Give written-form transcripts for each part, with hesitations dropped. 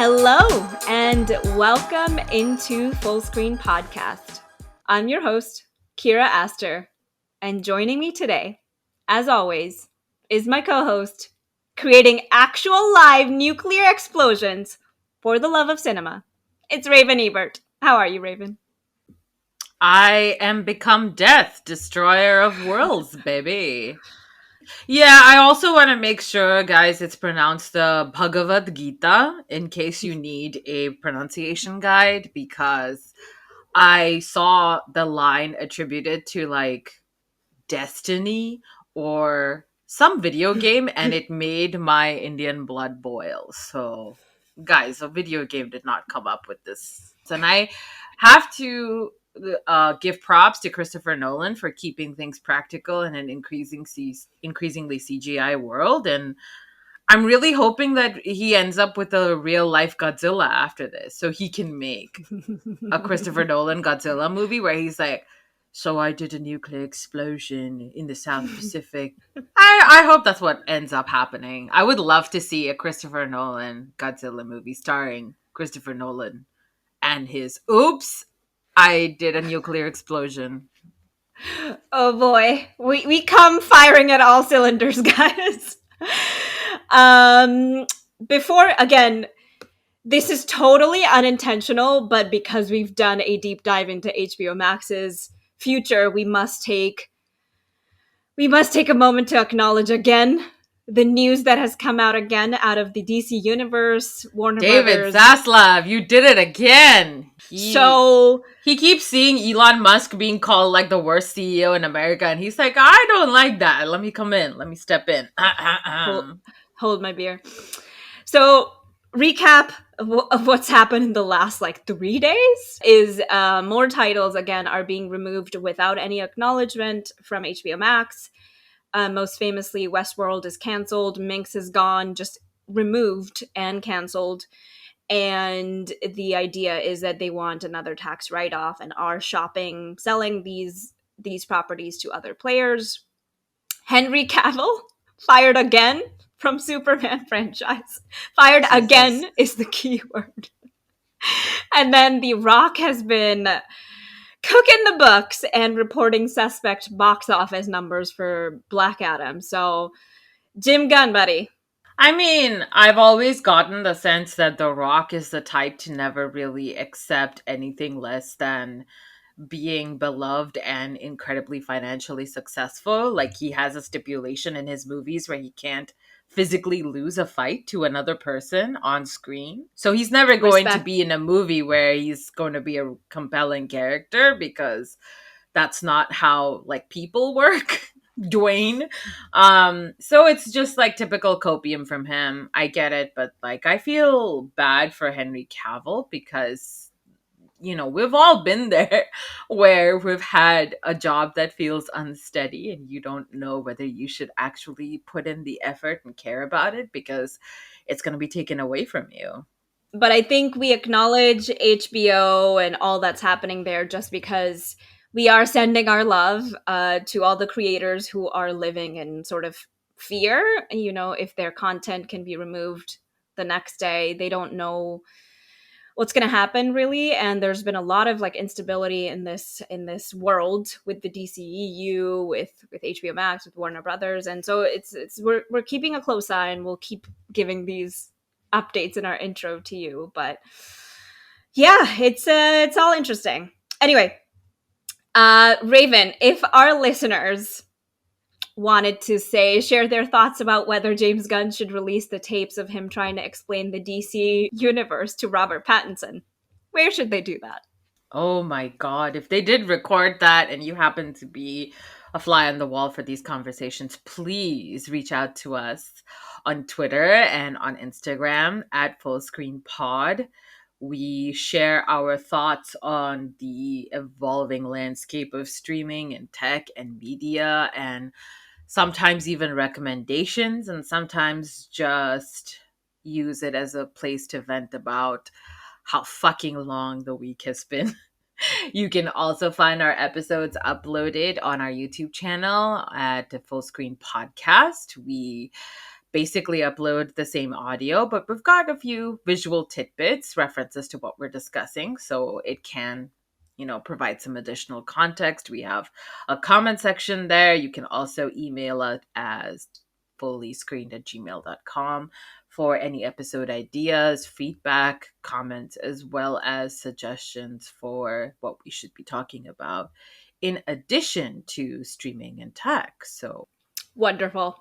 Hello, and welcome into Full Screen Podcast. I'm your host, Kira Aster, and joining me today, as always, is my co-host, creating actual live nuclear explosions for the love of cinema. It's Raven Ebert. How are you, Raven? I am become death, destroyer of worlds, baby. Yeah, I also want to make sure, guys, it's pronounced the Bhagavad Gita in case you need a pronunciation guide, because I saw the line attributed to like Destiny or some video game and it made my Indian blood boil. So, guys, a video game did not come up with this. And I have to give props to Christopher Nolan for keeping things practical in an increasingly CGI world. And I'm really hoping that he ends up with a real life Godzilla after this, so he can make a Christopher Nolan Godzilla movie where he's like, so I did a nuclear explosion in the South Pacific. I hope that's what ends up happening. I would love to see a Christopher Nolan Godzilla movie starring Christopher Nolan and his oops, I did a nuclear explosion. Oh boy, we come firing at all cylinders, guys. um, before again, this is totally unintentional, but because we've done a deep dive into HBO Max's future, we must take a moment to acknowledge again the news that has come out again out of the DC universe, Warner David Brothers. Zaslav, you did it again. He keeps seeing Elon Musk being called like the worst CEO in America, and he's like, I don't like that. Let me come in. Let me step in. Hold my beer. So, recap of what's happened in the last 3 days is more titles again are being removed without any acknowledgement from HBO Max. Most famously, Westworld is canceled. Minx is gone, just removed and canceled. And the idea is that they want another tax write-off and are selling these properties to other players. Henry Cavill fired again from Superman franchise. Fired Jesus. Again is the key word. And then The Rock has been cooking the books and reporting suspect box office numbers for Black Adam. So, Jim Gunn, buddy. I mean, I've always gotten the sense that The Rock is the type to never really accept anything less than being beloved and incredibly financially successful. Like, he has a stipulation in his movies where he can't physically lose a fight to another person on screen. So he's never going to be in a movie where he's going to be a compelling character, because that's not how people work. Dwayne. So it's just typical copium from him. I get it, but I feel bad for Henry Cavill, because we've all been there where we've had a job that feels unsteady and you don't know whether you should actually put in the effort and care about it, because it's going to be taken away from you. But I think we acknowledge HBO and all that's happening there just because we are sending our love to all the creators who are living in sort of fear. If their content can be removed the next day, they don't know what's going to happen, really. And there's been a lot of instability in this world with the DCEU, with HBO Max, with Warner Brothers, and so we're keeping a close eye, and we'll keep giving these updates in our intro to you. But yeah, it's all interesting. Anyway, Raven, if our listeners wanted to share their thoughts about whether James Gunn should release the tapes of him trying to explain the DC universe to Robert Pattinson, where should they do that? Oh my God. If they did record that and you happen to be a fly on the wall for these conversations, please reach out to us on Twitter and on Instagram at FullScreenPod. We share our thoughts on the evolving landscape of streaming and tech and media, and sometimes even recommendations, and sometimes just use it as a place to vent about how fucking long the week has been. You can also find our episodes uploaded on our YouTube channel at the Full Screen Podcast. We basically upload the same audio, but we've got a few visual tidbits, references to what we're discussing, so it can, provide some additional context. We have a comment section there. You can also email us as fullyscreened@gmail.com for any episode ideas, feedback, comments, as well as suggestions for what we should be talking about in addition to streaming and tech. So Wonderful.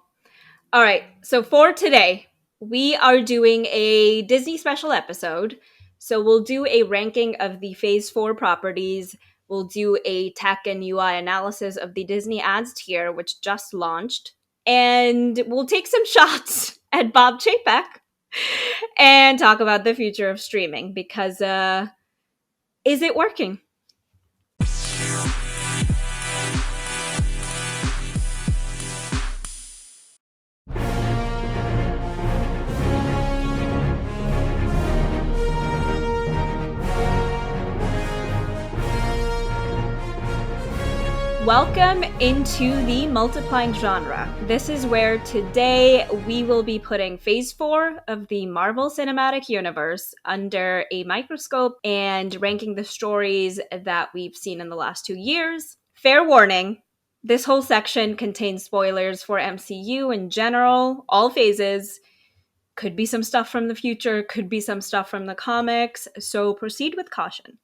All right. So for today, we are doing a Disney special episode. So we'll do a ranking of the Phase 4 properties. We'll do a tech and UI analysis of the Disney Ads tier, which just launched. And we'll take some shots at Bob Chapek and talk about the future of streaming because is it working? Welcome into the multiplying genre. This is where today we will be putting Phase 4 of the Marvel Cinematic Universe under a microscope and ranking the stories that we've seen in the last 2 years. Fair warning, this whole section contains spoilers for MCU in general, all phases. Could be some stuff from the future, could be some stuff from the comics, so proceed with caution.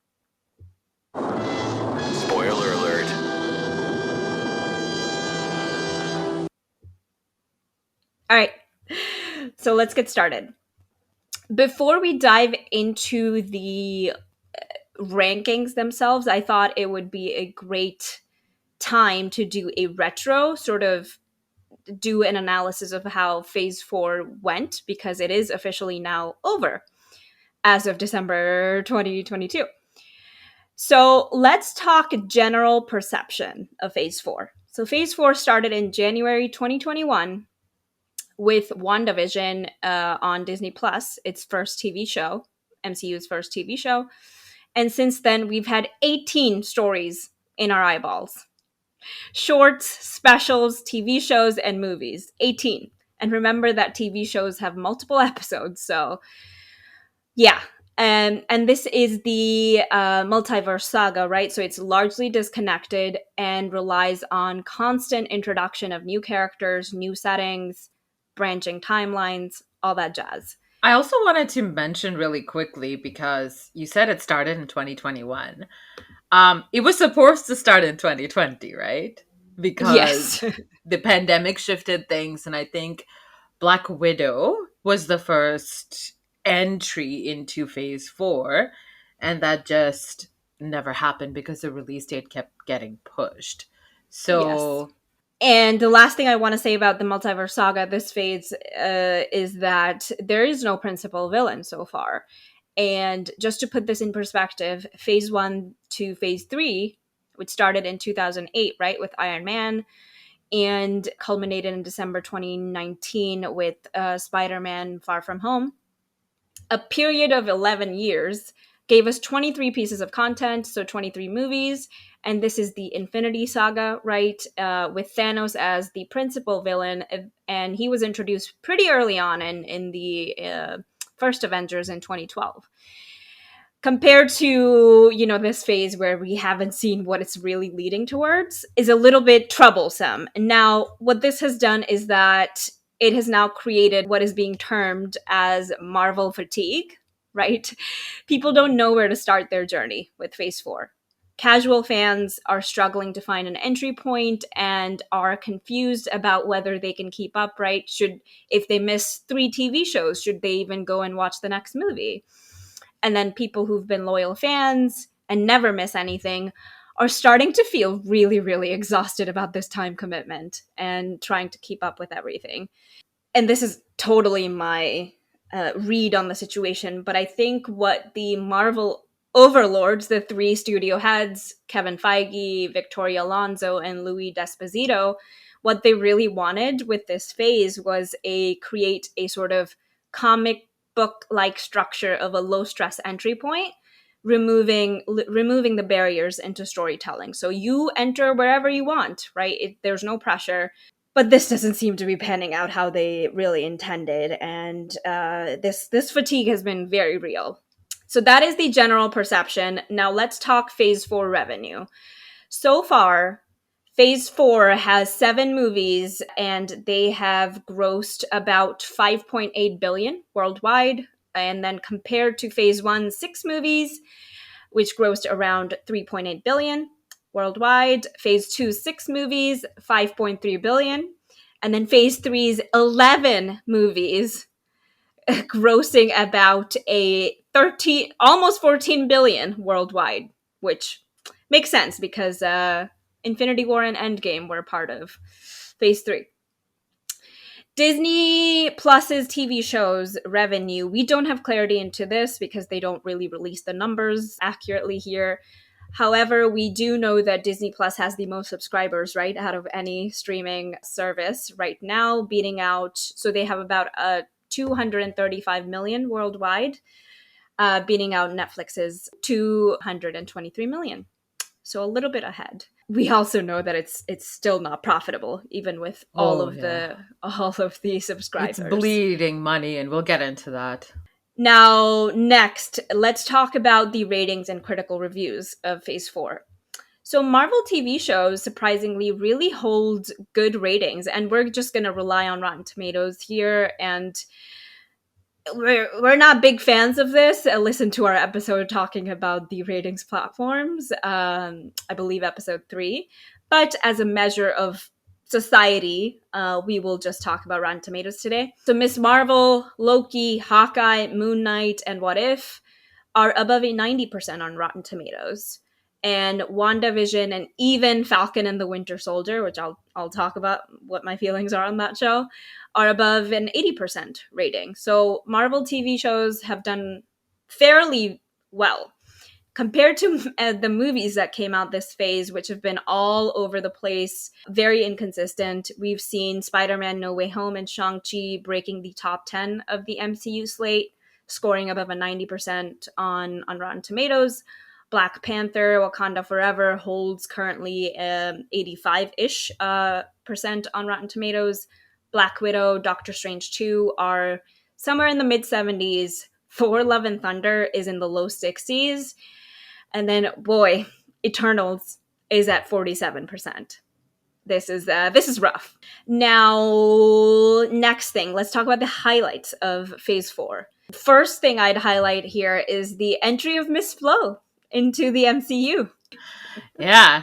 Spoiler alert. All right, so let's get started. Before we dive into the rankings themselves, I thought it would be a great time to do a retro, sort of do an analysis of how Phase 4 went, because it is officially now over as of December 2022. So let's talk general perception of Phase 4. So Phase 4 started in January 2021 with WandaVision on Disney Plus, its first TV show, MCU's first TV show. And since then, we've had 18 stories in our eyeballs. Shorts, specials, TV shows, and movies. 18. And remember that TV shows have multiple episodes, so yeah. And this is the multiverse saga, right? So it's largely disconnected and relies on constant introduction of new characters, new settings, branching timelines, all that jazz. I also wanted to mention really quickly, because you said it started in 2021. It was supposed to start in 2020, right? Because Yes. the pandemic shifted things, and I think Black Widow was the first entry into Phase 4, and that just never happened because the release date kept getting pushed. Yes. So And the last thing I want to say about the multiverse saga, this phase, is that there is no principal villain so far. And just to put this in perspective, Phase 1 to Phase 3, which started in 2008, right, with Iron Man, and culminated in December 2019 with Spider-Man Far From Home, a period of 11 years gave us 23 pieces of content, so 23 movies. And this is the Infinity Saga, right? With Thanos as the principal villain. And he was introduced pretty early on in the first Avengers in 2012. Compared to, this phase where we haven't seen what it's really leading towards, is a little bit troublesome. Now, what this has done is that it has now created what is being termed as Marvel fatigue, right? People don't know where to start their journey with Phase 4. Casual fans are struggling to find an entry point and are confused about whether they can keep up, right? If they miss 3 TV shows, should they even go and watch the next movie? And then people who've been loyal fans and never miss anything are starting to feel really, really exhausted about this time commitment and trying to keep up with everything. And this is totally my read on the situation, but I think what the Marvel overlords, the 3 studio heads, Kevin Feige, Victoria Alonso, and Louis D'Esposito, what they really wanted with this phase was create a sort of comic book-like structure of a low-stress entry point, removing the barriers into storytelling. So you enter wherever you want, right? There's no pressure. but this doesn't seem to be panning out how they really intended, and this fatigue has been very real. So that is the general perception. Now let's talk Phase 4 revenue. So far, Phase 4 has 7 movies, and they have grossed about 5.8 billion worldwide. And then compared to Phase 1, 6 movies, which grossed around 3.8 billion worldwide. Phase 2, 6 movies, 5.3 billion. And then Phase Three's 11 movies, grossing about a 13, almost 14 billion worldwide, which makes sense because Infinity War and Endgame were part of Phase 3. Disney Plus's TV shows revenue, we don't have clarity into this because they don't really release the numbers accurately here. However, we do know that Disney Plus has the most subscribers, right, out of any streaming service right now, beating out, so they have about 235 million worldwide, beating out Netflix's 223 million. So a little bit ahead. We also know that it's still not profitable, even with all Oh, of yeah. the It's subscribers. bleeding money, and we'll get into that. Now, next, let's talk about the ratings and critical reviews of Phase 4. So, Marvel TV shows surprisingly really hold good ratings, and we're just going to rely on Rotten Tomatoes here. And we're not big fans of this. Listen to our episode talking about the ratings platforms. I believe episode 3. But as a measure of society, we will just talk about Rotten Tomatoes today. So Miss Marvel, Loki, Hawkeye, Moon Knight, and What If are above a 90% on Rotten Tomatoes. And WandaVision and even Falcon and the Winter Soldier, which I'll talk about what my feelings are on that show, are above an 80% rating. So Marvel TV shows have done fairly well compared to the movies that came out this phase, which have been all over the place, very inconsistent. We've seen Spider-Man No Way Home and Shang-Chi breaking the top 10 of the MCU slate, scoring above a 90% on Rotten Tomatoes. Black Panther, Wakanda Forever holds currently 85-ish percent on Rotten Tomatoes. Black Widow, Doctor Strange 2 are somewhere in the mid 70s. Thor Love and Thunder is in the low 60s. And then, boy, Eternals is at 47%. This is rough. Now, next thing, let's talk about the highlights of Phase 4. First thing I'd highlight here is the entry of Miss Flo into the MCU. Yeah.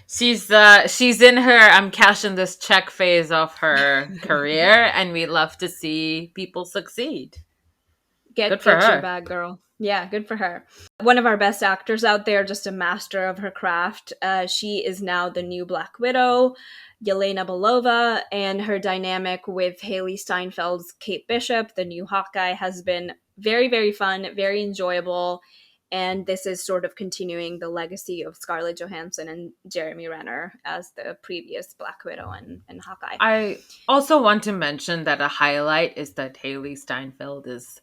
She's in her I'm cashing this check phase of her career, and we love to see people succeed. Good for Get your her. bag, girl. Yeah, good for her. One of our best actors out there, just a master of her craft. She is now the new Black Widow, Yelena Belova, and her dynamic with Haley Steinfeld's Kate Bishop, the new Hawkeye, has been very, very fun, very enjoyable. And this is sort of continuing the legacy of Scarlett Johansson and Jeremy Renner as the previous Black Widow and Hawkeye. I also want to mention that a highlight is that Haley Steinfeld is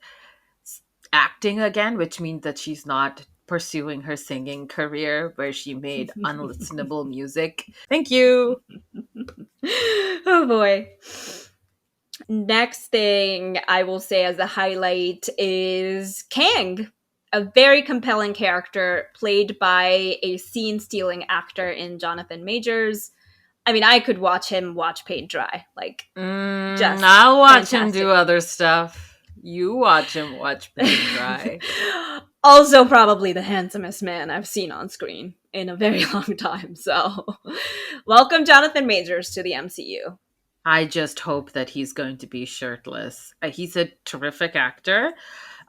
acting again, which means that she's not pursuing her singing career where she made unlistenable music. Thank you. Oh boy. Next thing I will say as a highlight is Kang, a very compelling character played by a scene stealing actor in Jonathan Majors. I mean, I could watch him watch paint dry. Like, just I'll watch him fantastic. do other stuff. You watch him watch paint dry. Also, probably the handsomest man I've seen on screen in a very long time. So, welcome, Jonathan Majors, to the MCU. I just hope that he's going to be shirtless. He's a terrific actor.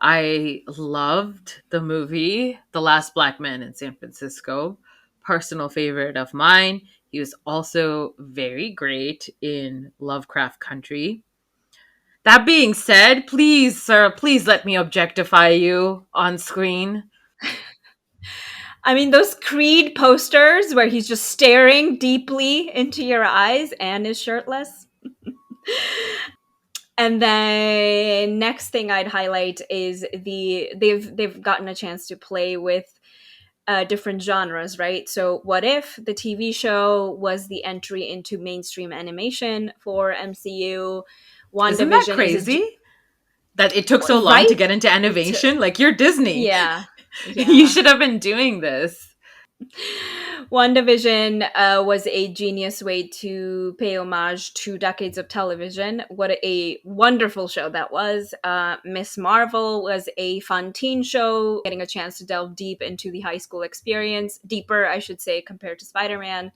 I loved the movie The Last Black Man in San Francisco. Personal favorite of mine. He was also very great in Lovecraft Country. That being said, please, sir, please let me objectify you on screen. I mean, those Creed posters where he's just staring deeply into your eyes and is shirtless. And then next thing I'd highlight is they've gotten a chance to play with different genres, right? So, What If, the TV show, was the entry into mainstream animation for MCU. Isn't that WandaVision is a crazy? That it took so long to right. get into It animation? Like, you're Disney. yeah, You yeah. should have been doing this. WandaVision was a genius way to pay homage to decades of television. What a wonderful show that was. Miss Marvel was a fun teen show, getting a chance to delve deep into the high school experience, deeper, I should say, compared to Spider Man.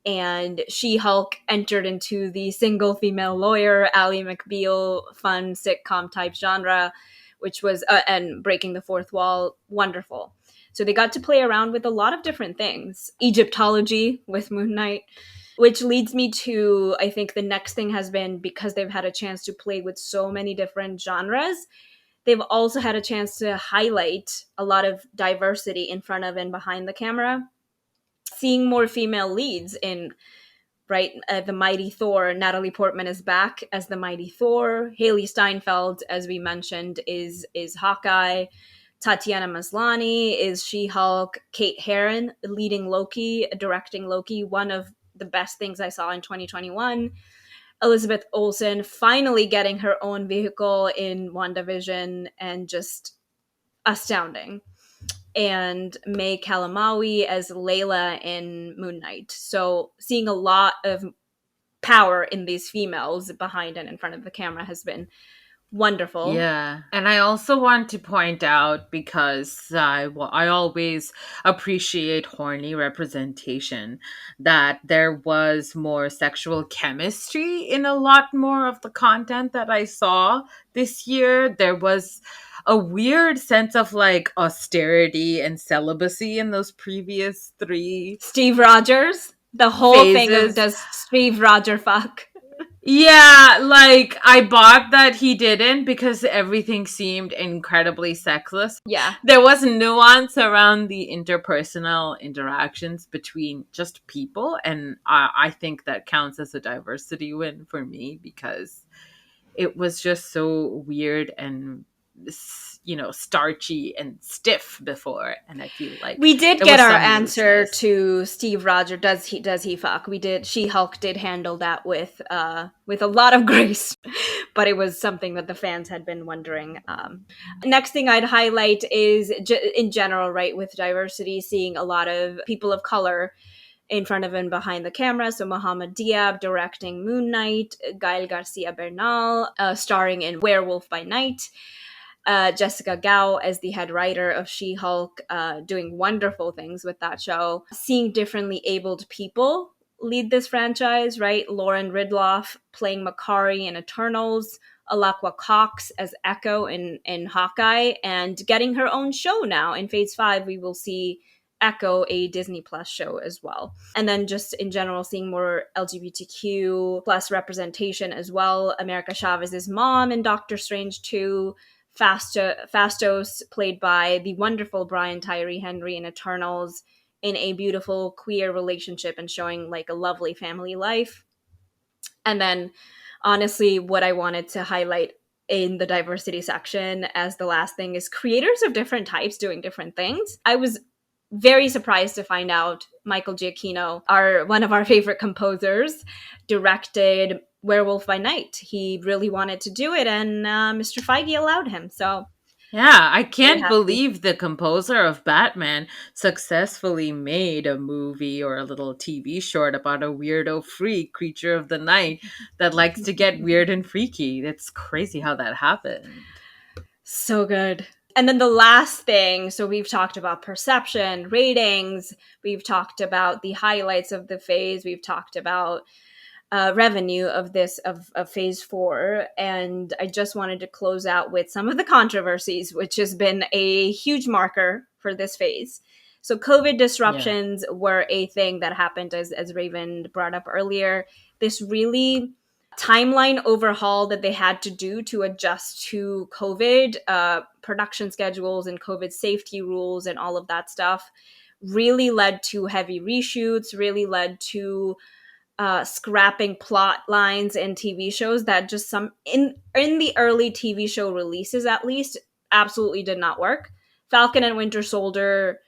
And She-Hulk entered into the single female lawyer, Ally McBeal, fun sitcom type genre, which was, and breaking the fourth wall, wonderful. So they got to play around with a lot of different things. Egyptology with Moon Knight, which leads me to, I think the next thing has been, because they've had a chance to play with so many different genres, they've also had a chance to highlight a lot of diversity in front of and behind the camera. Seeing more female leads in, right, the Mighty Thor. Natalie Portman is back as the Mighty Thor. Haley Steinfeld, as we mentioned, is Hawkeye. Tatiana Maslany is She-Hulk. Kate Herron leading Loki, directing Loki, one of the best things I saw in 2021. Elizabeth Olsen finally getting her own vehicle in WandaVision, and just astounding. And May Kalamaui as Layla in Moon Knight. So seeing a lot of power in these females behind and in front of the camera has been wonderful. Yeah. And I also want to point out, because I always appreciate horny representation, that there was more sexual chemistry in a lot more of the content that I saw this year. There was a weird sense of like austerity and celibacy in those previous three Steve Rogers, the whole thing of phases. does Steve Roger fuck? Yeah, like I bought that he didn't, because everything seemed incredibly sexless. Yeah. There was nuance around the interpersonal interactions between just people, and I think that counts as a diversity win for me, because it was just so weird and starchy and stiff before, and I feel like We did there get was our some answer looseness. to Steve Roger. Does he fuck? We did. She-Hulk did handle that with a lot of grace, but it was something that the fans had been wondering. Next thing I'd highlight is in general, right, with diversity, seeing a lot of people of color in front of and behind the camera. So Mohamed Diab directing Moon Knight, Gael Garcia Bernal starring in Werewolf by Night, Jessica Gao as the head writer of She-Hulk, doing wonderful things with that show. Seeing differently abled people lead this franchise, right? Lauren Ridloff playing Makari in Eternals, Alakwa Cox as Echo in Hawkeye, and getting her own show now. In Phase 5, we will see Echo, a Disney Plus show as well. And then just in general, seeing more LGBTQ plus representation as well. America Chavez's mom in Doctor Strange 2, Fastos, played by the wonderful Brian Tyree Henry in Eternals, in a beautiful queer relationship and showing like a lovely family life. And then, honestly, what I wanted to highlight in the diversity section as the last thing is creators of different types doing different things. I was very surprised to find out Michael Giacchino, one of our favorite composers, directed Werewolf by Night. He really wanted to do it, and Mr. Feige allowed him. So Yeah, I very can't happy. believe the composer of Batman successfully made a movie or a little TV short about a weirdo freak creature of the night that likes to get weird and freaky. It's crazy how that happened. So good. And then the last thing, so we've talked about perception, ratings, we've talked about the highlights of the phase, we've talked about revenue of phase 4, and I just wanted to close out with some of the controversies, which has been a huge marker for this phase. So COVID Yeah. disruptions were a thing that happened, as Raven brought up earlier. This really timeline overhaul that they had to do to adjust to COVID, production schedules and COVID safety rules and all of that stuff, really led to heavy reshoots, really led to scrapping plot lines in TV shows that just some in the early TV show releases, at least, absolutely did not work. Falcon and Winter Soldier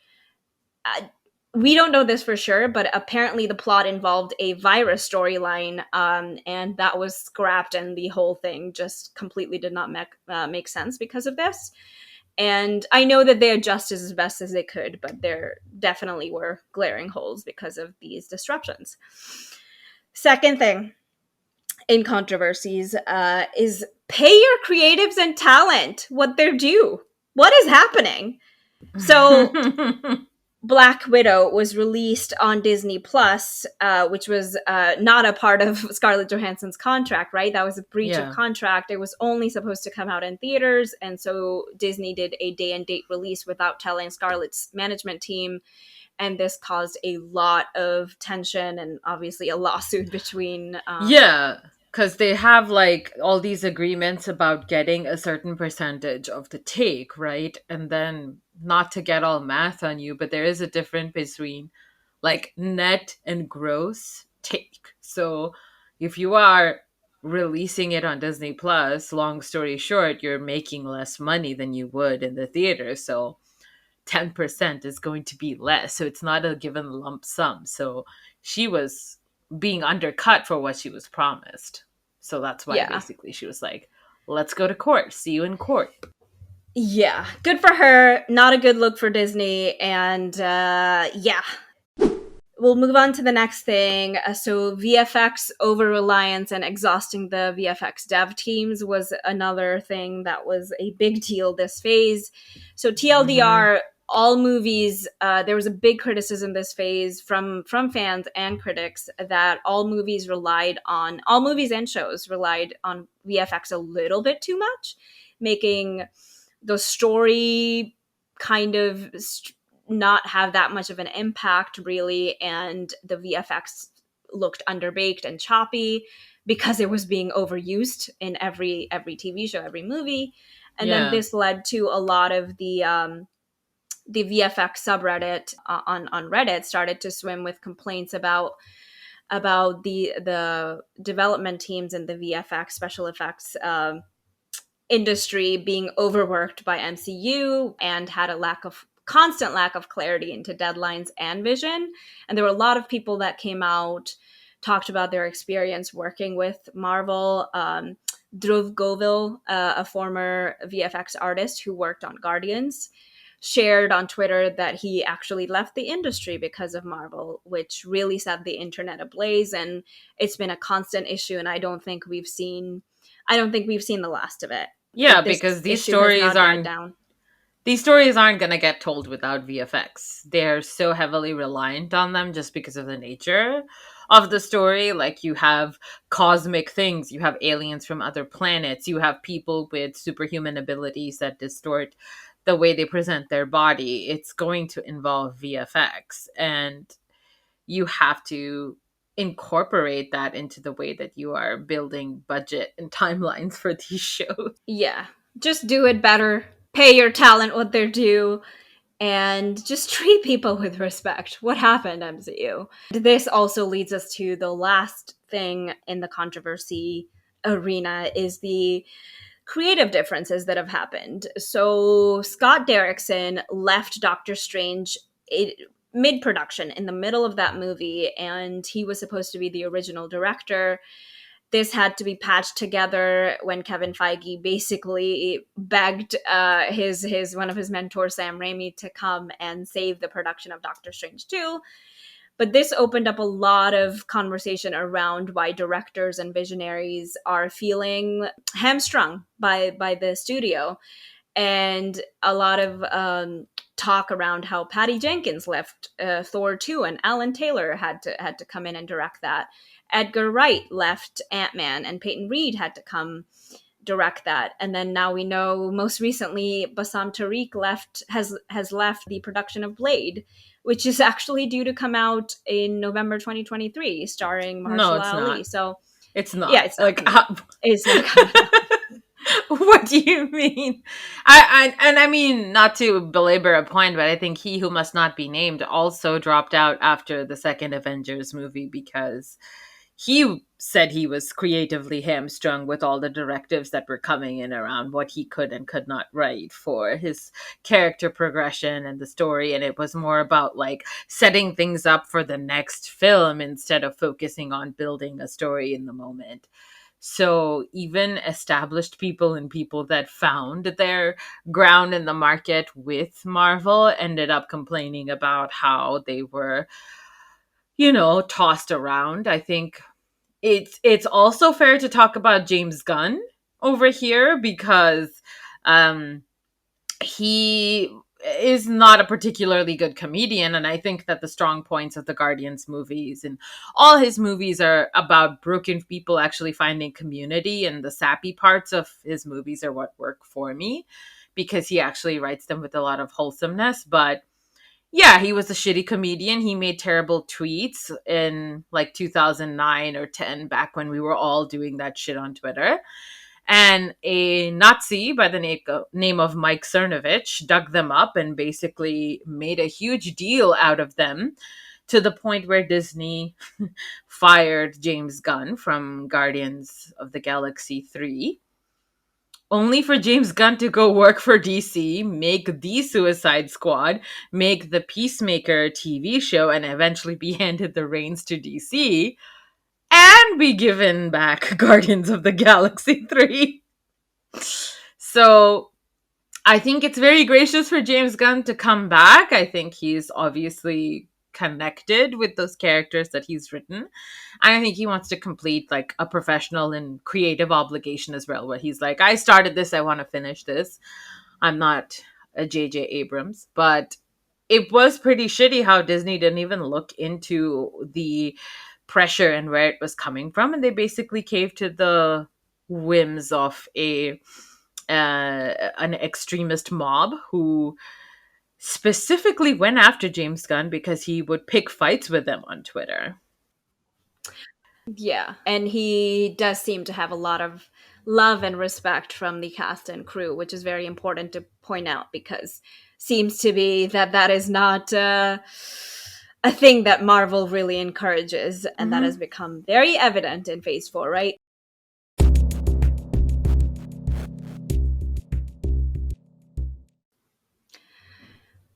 we don't know this for sure, but apparently the plot involved a virus storyline, and that was scrapped, and the whole thing just completely did not make sense because of this. And I know that they adjusted as best as they could, but there definitely were glaring holes because of these disruptions. Second thing in controversies is pay your creatives and talent what they're due. What is happening? So Black Widow was released on Disney Plus, which was not a part of Scarlett Johansson's contract, right? That was a breach of Yeah. contract. It was only supposed to come out in theaters, and so Disney did a day and date release without telling Scarlett's management team, and this caused a lot of tension and obviously a lawsuit between. Yeah, because they have like all these agreements about getting a certain percentage of the take, right? And then not to get all math on you, but there is a difference between like net and gross take. So if you are releasing it on Disney Plus, long story short, you're making less money than you would in the theater. So 10% is going to be less. So it's not a given lump sum. So she was being undercut for what she was promised. So that's why Yeah, basically she was like, let's go to court. See you in court. yeah, good for her. Not a good look for Disney, and yeah, we'll move on to the next thing. So VFX over reliance and exhausting the VFX dev teams was another thing that was a big deal this phase. So Mm-hmm. TLDR, all movies, there was a big criticism this phase from fans and critics that all movies and shows relied on VFX a little bit too much, making the story kind of not have that much of an impact really, and the VFX looked underbaked and choppy because it was being overused in every TV show, every movie. And then Yeah. this led to a lot of the VFX subreddit on Reddit started to swim with complaints about the development teams and the VFX special effects industry being overworked by MCU and had a constant lack of clarity into deadlines and vision. And there were a lot of people that came out, talked about their experience working with Marvel. Dhruv Govil, a former VFX artist who worked on Guardians, shared on Twitter that he actually left the industry because of Marvel, which really set the internet ablaze. And it's been a constant issue, and I don't think we've seen the last of it. Yeah, This because issue has not died down. these stories aren't going to get told without VFX. They're so heavily reliant on them just because of the nature of the story. Like, you have cosmic things, you have aliens from other planets, you have people with superhuman abilities that distort the way they present their body. It's going to involve VFX, and you have to incorporate that into the way that you are building budget and timelines for these shows. Yeah, just do it better. Pay your talent what they're due, and just treat people with respect. What happened, MCU? This also leads us to the last thing in the controversy arena is the creative differences that have happened. So Scott Derrickson left Doctor Strange mid production in the middle of that movie, and he was supposed to be the original director. This had to be patched together when Kevin Feige basically begged his one of his mentors, Sam Raimi, to come and save the production of Doctor Strange 2. But this opened up a lot of conversation around why directors and visionaries are feeling hamstrung by the studio, and a lot of talk around how Patty Jenkins left Thor 2 and Alan Taylor had to come in and direct that. Edgar Wright left Ant-Man and Peyton Reed had to come direct that. And then now we know most recently Bassam Tariq has left the production of Blade, which is actually due to come out in November 2023 starring No, Mahershala it's Ali. not. So It's yeah, not. it's not Like, coming out. It's not coming out. what do you mean? And I mean, not to belabor a point, but I think He Who Must Not Be Named also dropped out after the second Avengers movie because he said he was creatively hamstrung with all the directives that were coming in around what he could and could not write for his character progression and the story. And it was more about like setting things up for the next film instead of focusing on building a story in the moment. So even established people and people that found their ground in the market with Marvel ended up complaining about how they were, tossed around. I think it's also fair to talk about James Gunn over here because um he is not a particularly good comedian, and I think that the strong points of the Guardians movies and all his movies are about broken people actually finding community, and the sappy parts of his movies are what work for me because he actually writes them with a lot of wholesomeness. But yeah, he was a shitty comedian. He made terrible tweets in like 2009 or 10, back when we were all doing that shit on Twitter. And a Nazi by the name of Mike Cernovich dug them up and basically made a huge deal out of them, to the point where Disney fired James Gunn from Guardians of the Galaxy 3, only for James Gunn to go work for DC, make the Suicide Squad, make the Peacemaker TV show, and eventually be handed the reins to DC, and be given back Guardians of the Galaxy 3. So I think it's very gracious for James Gunn to come back. I think he's obviously connected with those characters that he's written. I think he wants to complete like a professional and creative obligation as well, where he's like, I started this, I want to finish this. I'm not a J.J. Abrams, but it was pretty shitty how Disney didn't even look into the pressure and where it was coming from, and they basically caved to the whims of an extremist mob who specifically went after James Gunn because he would pick fights with them on Twitter. Yeah, and he does seem to have a lot of love and respect from the cast and crew, which is very important to point out because seems to be that is not a thing that Marvel really encourages, and that has become very evident in Phase 4, right?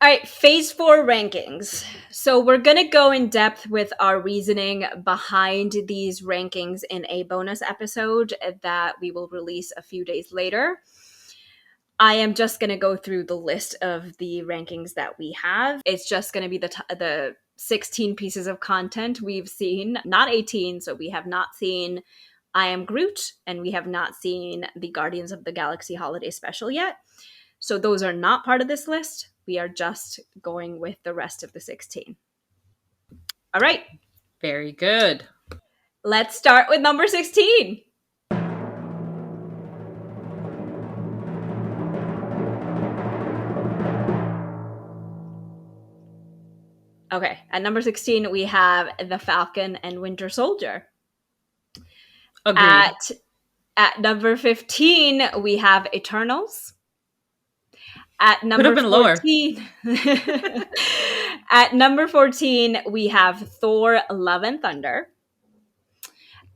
All right, Phase 4 rankings. So we're going to go in depth with our reasoning behind these rankings in a bonus episode that we will release a few days later. I am just going to go through the list of the rankings that we have. It's just going to be the 16 pieces of content we've seen, not 18. So we have not seen I Am Groot, and we have not seen the Guardians of the Galaxy Holiday Special yet. So those are not part of this list. We are just going with the rest of the 16. All right. Very good. Let's start with number 16. Okay, at number 16, we have The Falcon and Winter Soldier. Agreed. At number 15, we have Eternals. At number 14, at number 14, we have Thor: Love and Thunder.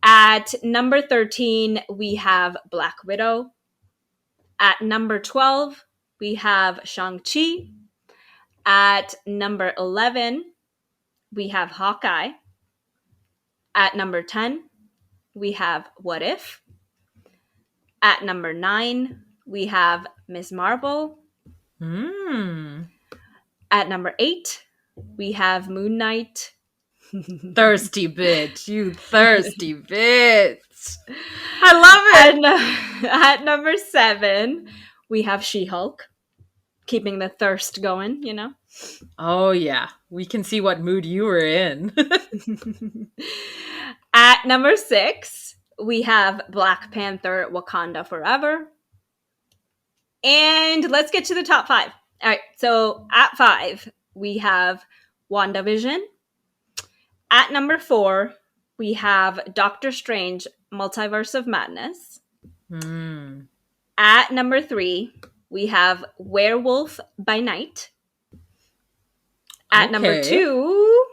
At number 13, we have Black Widow. At number 12, we have Shang-Chi. At number 11, we have Hawkeye. At number 10, we have What If. At number 9, we have Ms. Marvel. At number 8, we have Moon Knight. Thirsty bitch. You thirsty bitch. I love it. At number 7, we have She-Hulk. Keeping the thirst going, you know? Oh, yeah. We can see what mood you were in. At number 6, we have Black Panther: Wakanda Forever. And let's get to the top 5. All right, so at 5, we have WandaVision. At number 4, we have Doctor Strange: Multiverse of Madness. At number 3, we have Werewolf by Night. At number 2,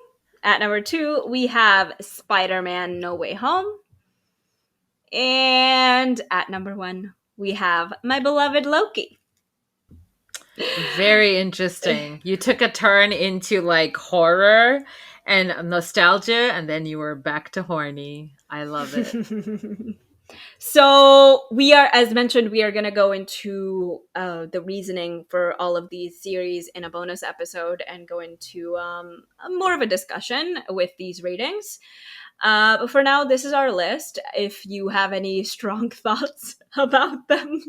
At number 2, we have Spider-Man No Way Home. And at number 1, we have My Beloved Loki. Very interesting. You took a turn into like horror and nostalgia, and then you were back to horny. I love it. So we are, as mentioned, we are going to go into the reasoning for all of these series in a bonus episode and go into more of a discussion with these ratings. But for now, this is our list. If you have any strong thoughts about them,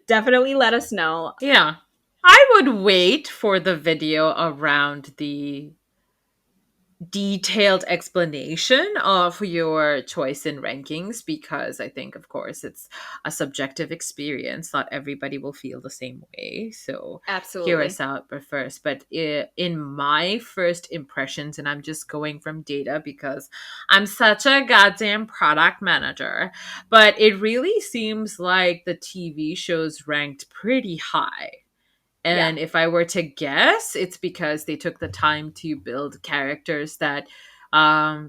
definitely let us know. Yeah. I would wait for the video around the detailed explanation of your choice in rankings because I think, of course, it's a subjective experience. Not everybody will feel the same way. So, hear Absolutely. us out but first. But in my first impressions, and I'm just going from data because I'm such a goddamn product manager, but it really seems like the TV shows ranked pretty high. Yeah. And if I were to guess, it's because they took the time to build characters that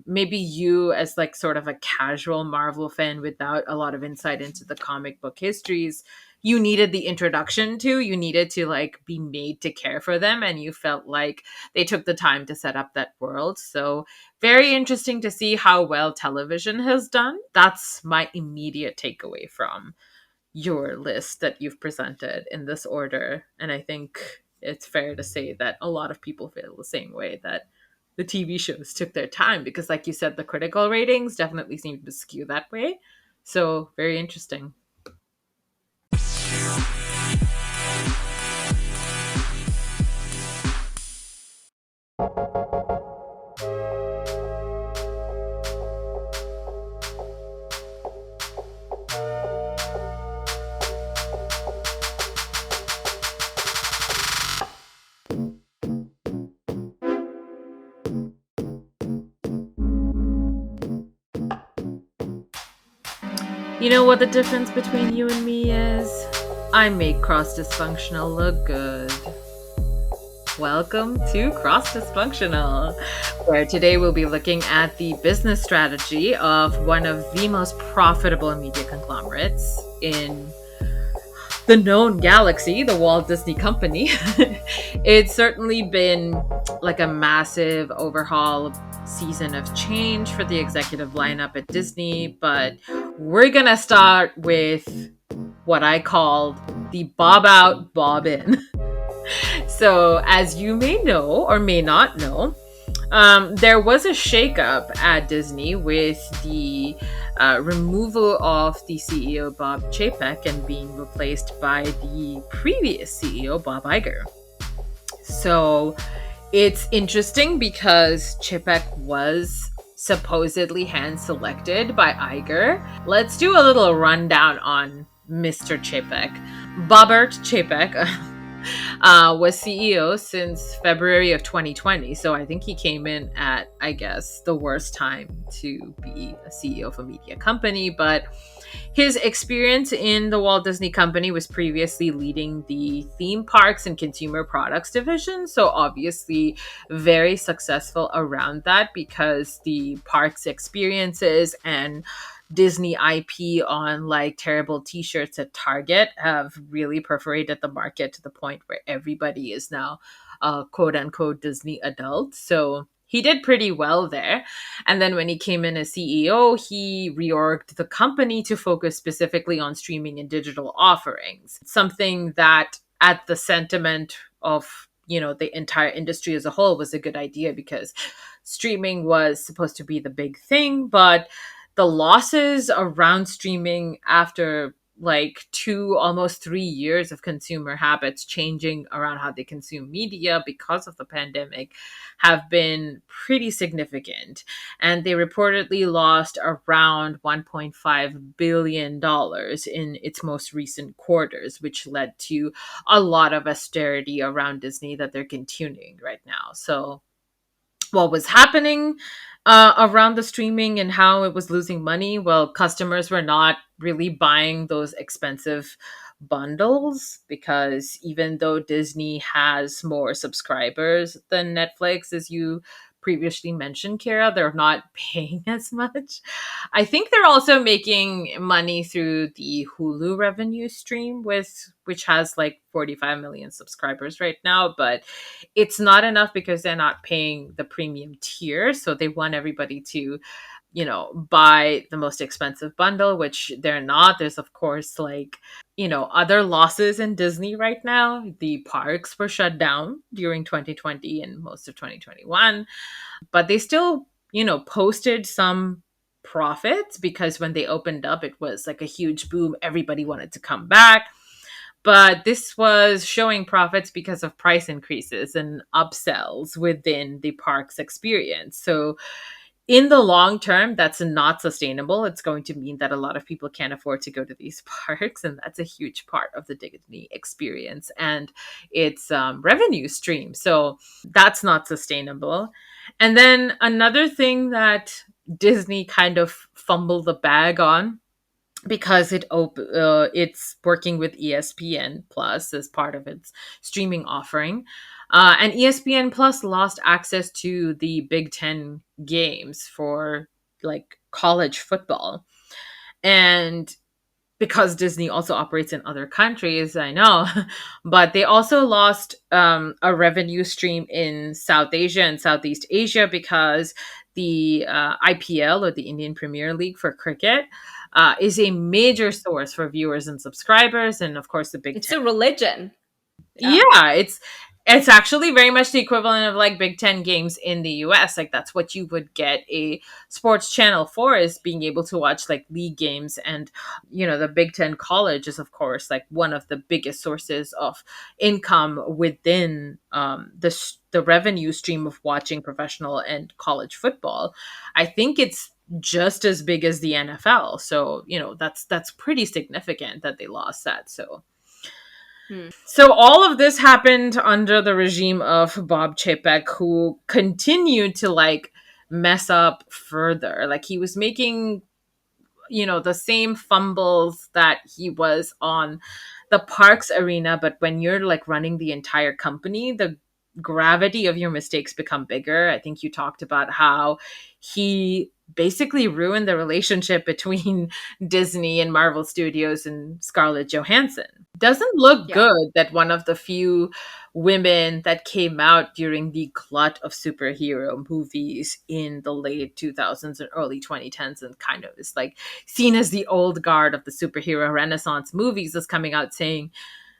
maybe you, as like sort of a casual Marvel fan without a lot of insight into the comic book histories, you needed the introduction to, you needed to like be made to care for them. And you felt like they took the time to set up that world. So, very interesting to see how well television has done. That's my immediate takeaway from your list that you've presented in this order. And I think it's fair to say that a lot of people feel the same way, that the TV shows took their time because, like you said, the critical ratings definitely seem to skew that way. So, very interesting. You know what the difference between you and me is? I make Cross Dysfunctional look good. Welcome to Cross Dysfunctional, where today we'll be looking at the business strategy of one of the most profitable media conglomerates in the known galaxy, the Walt Disney Company. It's certainly been like a massive overhaul season of change for the executive lineup at Disney, but we're gonna start with what I called the Bob out, Bob in. So, as you may know or may not know, there was a shakeup at Disney with the removal of the CEO Bob Chapek and being replaced by the previous CEO Bob Iger. So it's interesting because Chapek was supposedly hand selected by Iger. Let's do a little rundown on Mr. Chapek. Bobbert Chapek was CEO since February of 2020. So I think he came in at, I guess, the worst time to be a CEO of a media company. But his experience in the Walt Disney Company was previously leading the theme parks and consumer products division. So obviously very successful around that because the parks experiences and Disney IP on like terrible t-shirts at Target have really perforated the market to the point where everybody is now a quote unquote Disney adult. So he did pretty well there. And then when he came in as CEO, he reorged the company to focus specifically on streaming and digital offerings. Something that at the sentiment of, you know, the entire industry as a whole was a good idea because streaming was supposed to be the big thing, but the losses around streaming after like 2 almost 3 years of consumer habits changing around how they consume media because of the pandemic have been pretty significant, and they reportedly lost around $1.5 billion in its most recent quarters, which led to a lot of austerity around Disney that they're continuing right now. So what was happening around the streaming and how it was losing money? Well, customers were not really buying those expensive bundles because even though Disney has more subscribers than Netflix, as you previously mentioned, Kara, they're not paying as much. I think they're also making money through the Hulu revenue stream, with which has like 45 million subscribers right now, but it's not enough because they're not paying the premium tier. So they want everybody to, buy the most expensive bundle, which they're not. There's, of course, like, other losses in Disney right now. The parks were shut down during 2020 and most of 2021, but they still, posted some profits because when they opened up, it was like a huge boom. Everybody wanted to come back. But this was showing profits because of price increases and upsells within the park's experience. So in the long term, that's not sustainable. It's going to mean that a lot of people can't afford to go to these parks, and that's a huge part of the Disney experience and its revenue stream. So that's not sustainable. And then another thing that Disney kind of fumbled the bag on, because it's working with ESPN Plus as part of its streaming offering. And ESPN Plus lost access to the Big Ten games for like college football. And because Disney also operates in other countries, I know, but they also lost a revenue stream in South Asia and Southeast Asia because the IPL, or the Indian Premier League for cricket, is a major source for viewers and subscribers, and of course the Big It's Ten. a religion. Yeah. Yeah, it's actually very much the equivalent of like Big Ten games in the US. Like that's what you would get a sports channel for, is being able to watch like league games. And the Big Ten college is of course like one of the biggest sources of income within the revenue stream of watching professional and college football. I think it's just as big as the NFL. So, that's pretty significant that they lost that. Hmm. So all of this happened under the regime of Bob Chapek, who continued to like mess up further. Like he was making, the same fumbles that he was on the parks arena, but when you're like running the entire company, the gravity of your mistakes become bigger. I think you talked about how he basically ruined the relationship between Disney and Marvel Studios and Scarlett Johansson. Doesn't look Yeah. good that one of the few women that came out during the glut of superhero movies in the late 2000s and early 2010s, and kind of is like seen as the old guard of the superhero renaissance movies, is coming out saying,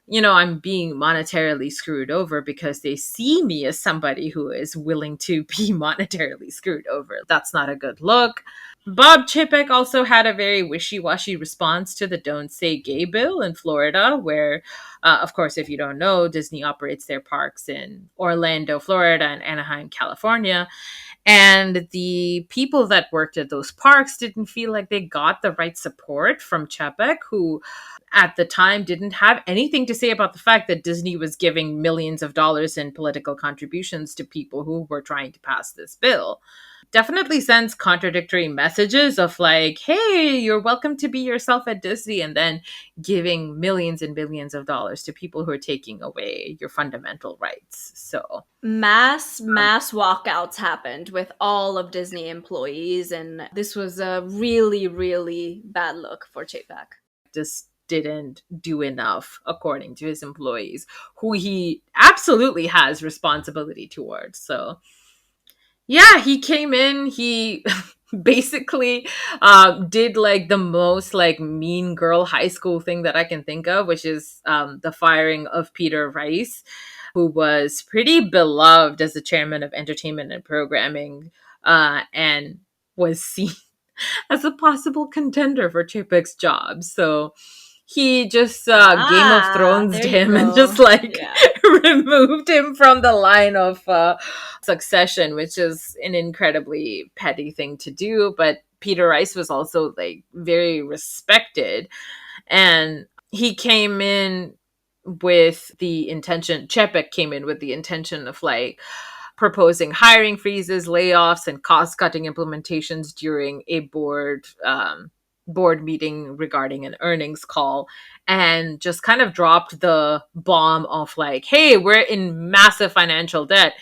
I'm being monetarily screwed over because they see me as somebody who is willing to be monetarily screwed over. That's not a good look. Bob Chapek also had a very wishy-washy response to the Don't Say Gay bill in Florida, where, of course, if you don't know, Disney operates their parks in Orlando, Florida, and Anaheim, California. And the people that worked at those parks didn't feel like they got the right support from Chapek, who at the time didn't have anything to say about the fact that Disney was giving millions of dollars in political contributions to people who were trying to pass this bill. Definitely sends contradictory messages of like, hey, you're welcome to be yourself at Disney, and then giving millions and billions of dollars to people who are taking away your fundamental rights. So Mass walkouts happened with all of Disney employees, and this was a really, really bad look for Chapek. just didn't do enough according to his employees, who he absolutely has responsibility towards. So yeah, he came in, he basically did like the most like mean girl high school thing that I can think of, which is the firing of Peter Rice, who was pretty beloved as the chairman of entertainment and programming, and was seen as a possible contender for Chapek's job. So he just Game of Thrones There you him and go. just like Yeah. removed him from the line of succession, which is an incredibly petty thing to do. But Peter Rice was also like very respected, and he came in with the intention. Chapek came in with the intention of like proposing hiring freezes, layoffs, and cost-cutting implementations during a board meeting regarding an earnings call, and just kind of dropped the bomb of like, hey, we're in massive financial debt.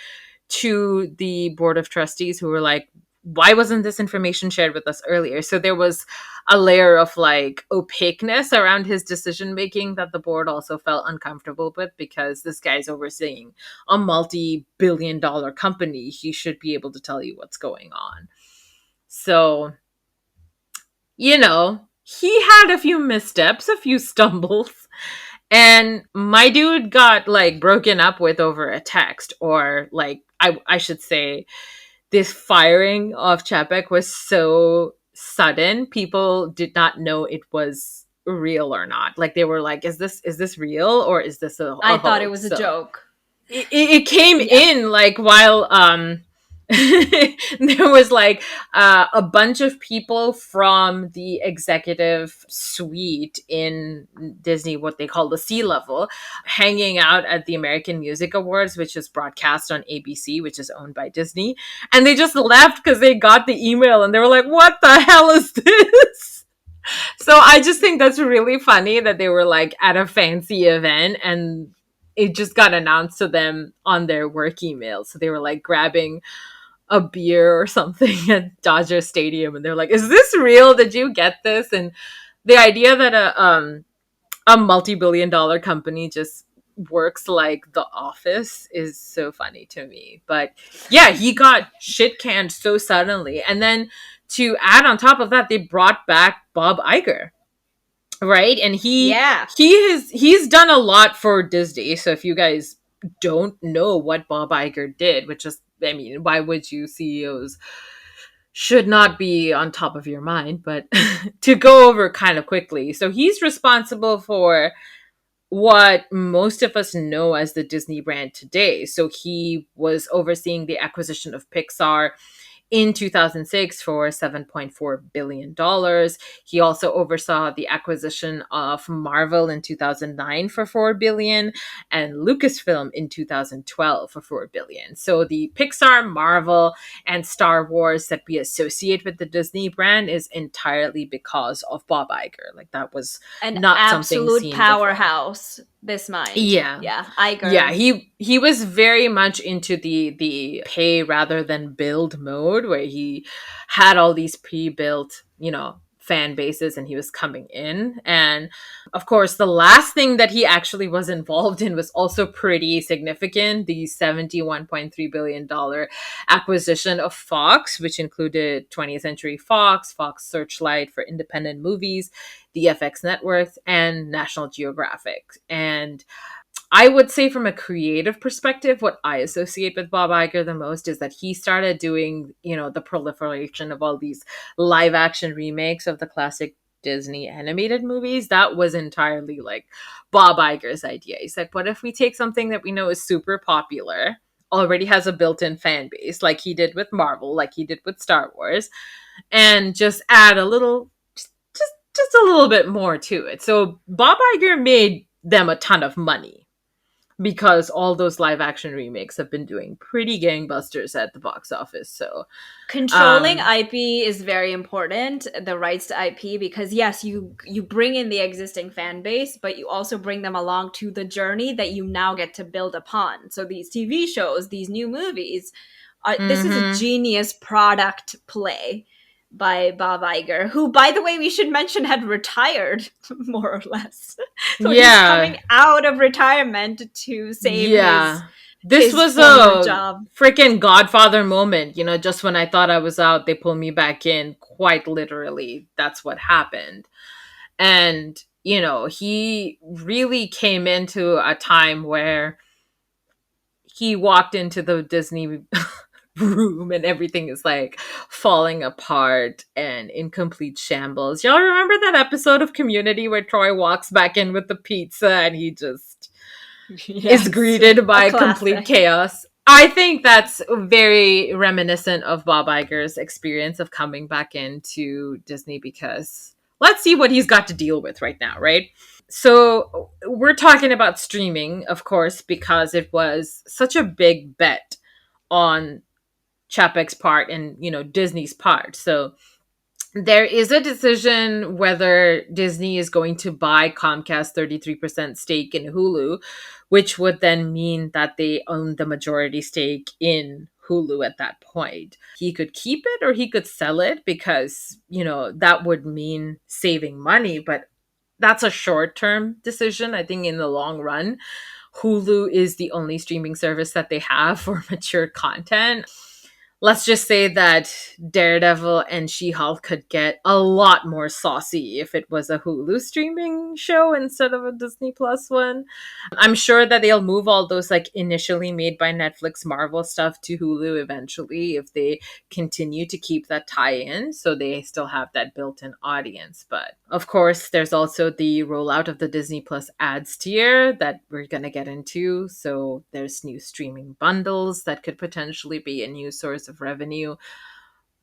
to the board of trustees who were like, why wasn't this information shared with us earlier? So there was a layer of like opaqueness around his decision making that the board also felt uncomfortable with, because this guy's overseeing a multi-billion-dollar company. He should be able to tell you what's going on. So, he had a few missteps, a few stumbles, and my dude got like broken up with over a text, or like I should say, this firing of Chapek was so sudden. People did not know it was real or not. Like they were like, is this real, or is this a I thought it hoax? was a So joke. it came Yeah. in like while there was like a bunch of people from the executive suite in Disney, what they call the C level, hanging out at the American Music Awards, which is broadcast on ABC, which is owned by Disney. And they just left because they got the email and they were like, what the hell is this? So I just think that's really funny that they were like at a fancy event and it just got announced to them on their work email. So they were like grabbing a beer or something at Dodger Stadium and they're like, is this real? Did you get this? And the idea that a multi-billion-dollar company just works like The Office is so funny to me. But yeah, he got shit canned so suddenly. And then to add on top of that, they brought back Bob Iger, right? And Yeah. he's done a lot for Disney. So if you guys don't know what Bob Iger did, which is, I mean, why would you? CEOs should not be on top of your mind, but to go over kind of quickly. So he's responsible for what most of us know as the Disney brand today. So he was overseeing the acquisition of Pixar in 2006 for $7.4 billion. He also oversaw the acquisition of Marvel in 2009 for $4 billion and Lucasfilm in 2012 for $4 billion. So the Pixar, Marvel, and Star Wars that we associate with the Disney brand is entirely because of Bob Iger. Like that was An not something absolute seen before. powerhouse. This mind. Yeah. Yeah. Yeah, Iger. he was very much into the pay rather than build mode, where he had all these pre-built, fan bases, and he was coming in. And of course, the last thing that he actually was involved in was also pretty significant, the $71.3 billion acquisition of Fox, which included 20th Century Fox, Fox Searchlight for independent movies, the FX networks, and National Geographic. And I would say from a creative perspective, what I associate with Bob Iger the most is that he started doing, the proliferation of all these live action remakes of the classic Disney animated movies. That was entirely like Bob Iger's idea. He's like, what if we take something that we know is super popular, already has a built-in fan base, like he did with Marvel, like he did with Star Wars, and just add a little, just a little bit more to it. So Bob Iger made them a ton of money because all those live action remakes have been doing pretty gangbusters at the box office. So Controlling IP is very important, the rights to IP, because yes, you bring in the existing fan base, but you also bring them along to the journey that you now get to build upon. So these TV shows, these new movies, this is a genius product play by Bob Iger, who, by the way, we should mention had retired more or less. So he's coming out of retirement to save this his was former a job. freaking Godfather moment. Just when I thought I was out, they pulled me back in. Quite literally, that's what happened. And, he really came into a time where he walked into the Disney room and everything is like falling apart and in complete shambles. Y'all remember that episode of Community where Troy walks back in with the pizza and he just is greeted by complete chaos? I think that's very reminiscent of Bob Iger's experience of coming back into Disney, because let's see what he's got to deal with right now, right? So we're talking about streaming, of course, because it was such a big bet on Chapek's part and, Disney's part. So there is a decision whether Disney is going to buy Comcast's 33% stake in Hulu, which would then mean that they own the majority stake in Hulu at that point. He could keep it or he could sell it because, that would mean saving money, but that's a short term decision. I think in the long run, Hulu is the only streaming service that they have for mature content. Let's just say that Daredevil and She-Hulk could get a lot more saucy if it was a Hulu streaming show instead of a Disney Plus one. I'm sure that they'll move all those like initially made by Netflix Marvel stuff to Hulu eventually if they continue to keep that tie-in so they still have that built-in audience. But of course, there's also the rollout of the Disney Plus ads tier that we're going to get into. So there's new streaming bundles that could potentially be a new source of revenue.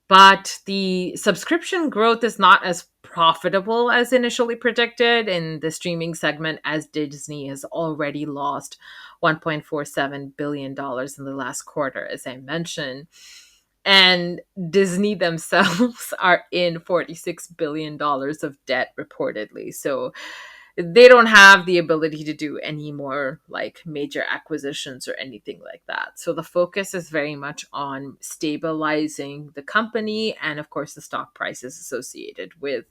But the subscription growth is not as profitable as initially predicted in the streaming segment, as Disney has already lost $1.47 billion in the last quarter, as I mentioned. And Disney themselves are in $46 billion of debt reportedly. So they don't have the ability to do any more like major acquisitions or anything like that. So the focus is very much on stabilizing the company and, of course, the stock prices associated with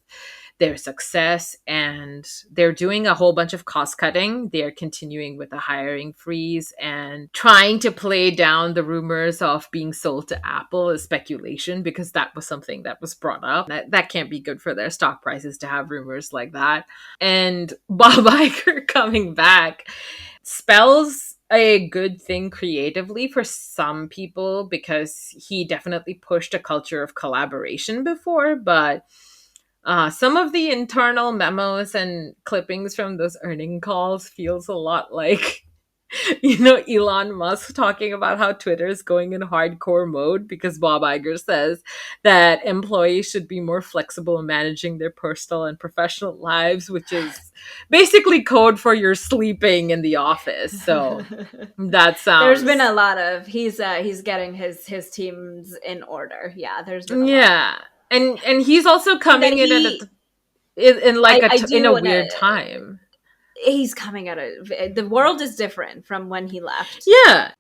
their success. And they're doing a whole bunch of cost cutting. They're continuing with a hiring freeze and trying to play down the rumors of being sold to Apple as speculation, because that was something that was brought up. That can't be good for their stock prices to have rumors like that. And Bob Iger coming back spells a good thing creatively for some people, because he definitely pushed a culture of collaboration before, but some of the internal memos and clippings from those earning calls feels a lot like Elon Musk talking about how Twitter is going in hardcore mode because Bob Iger says that employees should be more flexible in managing their personal and professional lives, which is basically code for you're sleeping in the office. So that There's been a sounds, lot of he's getting his teams in order. Yeah, there's been a lot of yeah. And he's also and then coming in in like I in do a want to weird time. he's coming out of the world is different from when he left. Yeah.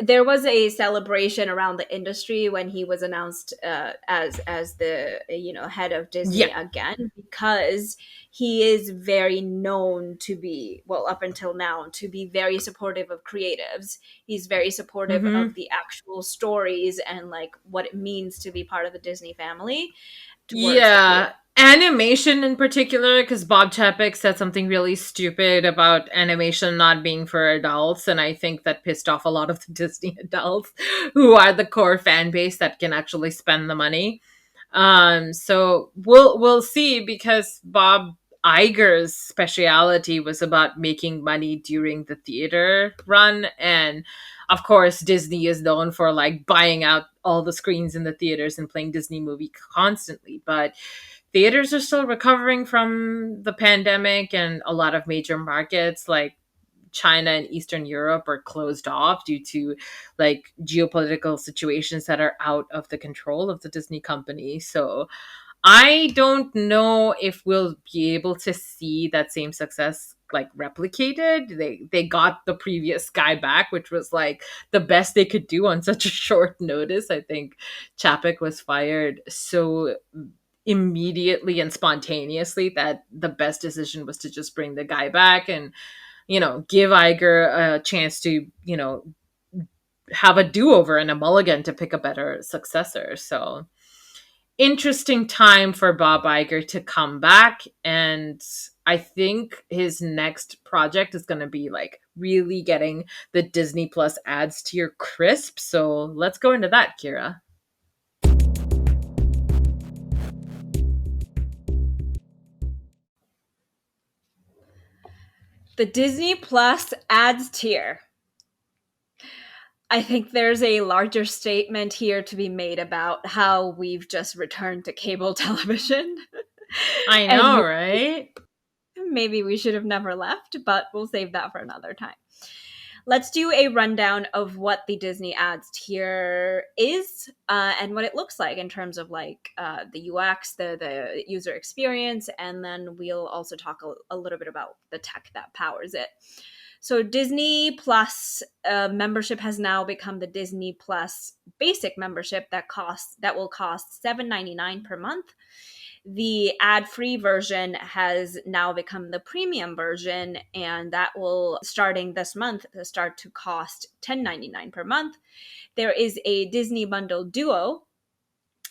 There was a celebration around the industry when he was announced as the head of Yeah. Disney again, because he is very known to be, well, up until now, to be very supportive of creatives. He's very supportive Mm-hmm. of the actual stories and like what it means to be part of the Disney family towards the creative. Yeah, animation in particular, because Bob Chapek said something really stupid about animation not being for adults, and I think that pissed off a lot of the Disney adults who are the core fan base that can actually spend the money. So we'll see, because Bob Iger's speciality was about making money during the theater run, and of course Disney is known for like buying out all the screens in the theaters and playing Disney movie constantly. But theaters are still recovering from the pandemic, and a lot of major markets like China and Eastern Europe are closed off due to like geopolitical situations that are out of the control of the Disney company. So I don't know if we'll be able to see that same success like replicated. They got the previous guy back, which was like the best they could do on such a short notice. I think Chapek was fired so immediately and spontaneously that the best decision was to just bring the guy back and give Iger a chance to have a do-over and a mulligan to pick a better successor. So interesting time for Bob Iger to come back. And I think his next project is going to be like really getting the Disney Plus ads to your crisp. So let's go into that, Kira. The Disney Plus ads tier. I think there's a larger statement here to be made about how we've just returned to cable television. I And know, right? maybe we should have never left, but we'll save that for another time. Let's do a rundown of what the Disney ads tier is and what it looks like in terms of like the UX, the user experience, and then we'll also talk a little bit about the tech that powers it. So Disney Plus membership has now become the Disney Plus basic membership that will cost $7.99 per month. The ad-free version has now become the premium version, and that will, starting this month, start to cost $10.99 per month. There is a Disney Bundle Duo,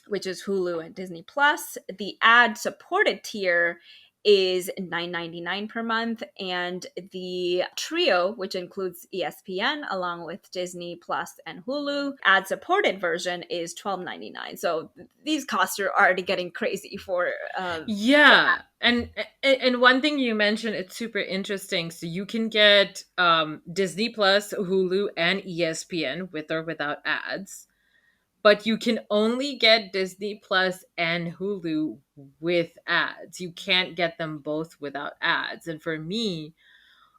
which is Hulu and Disney Plus. The ad supported tier is $9.99 per month, and the trio, which includes ESPN along with Disney Plus and Hulu, ad supported version is $12.99. So these costs are already getting crazy for Yeah. And one thing you mentioned, it's super interesting. So you can get Disney Plus, Hulu, and ESPN with or without ads, but you can only get Disney Plus and Hulu with ads. You can't get them both without ads. And for me,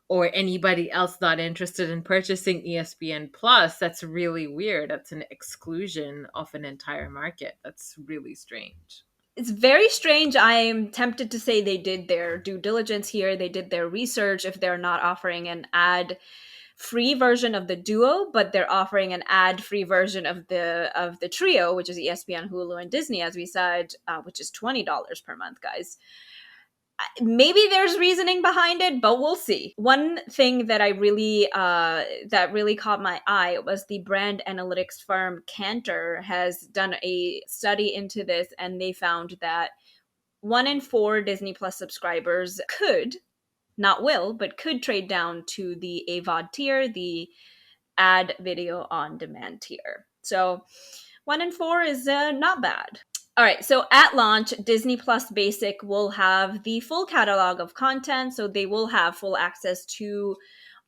or anybody else not interested in purchasing ESPN Plus, that's really weird. That's an exclusion of an entire market. That's really strange. it's very strange. I'm tempted to say they did their due diligence here. They did their research if they're not offering an ad free version of the duo, but they're offering an ad free version of the trio, which is ESPN, Hulu, and Disney, as we said, which is $20 per month, guys. Maybe there's reasoning behind it, but we'll see. One thing that that really caught my eye was the brand analytics firm Cantor has done a study into this, and they found that 1 in 4 Disney Plus subscribers could, not will, but could trade down to the AVOD tier, the ad video on demand tier. So 1 in 4 is not bad. All right, so at launch, Disney Plus Basic will have the full catalog of content. So they will have full access to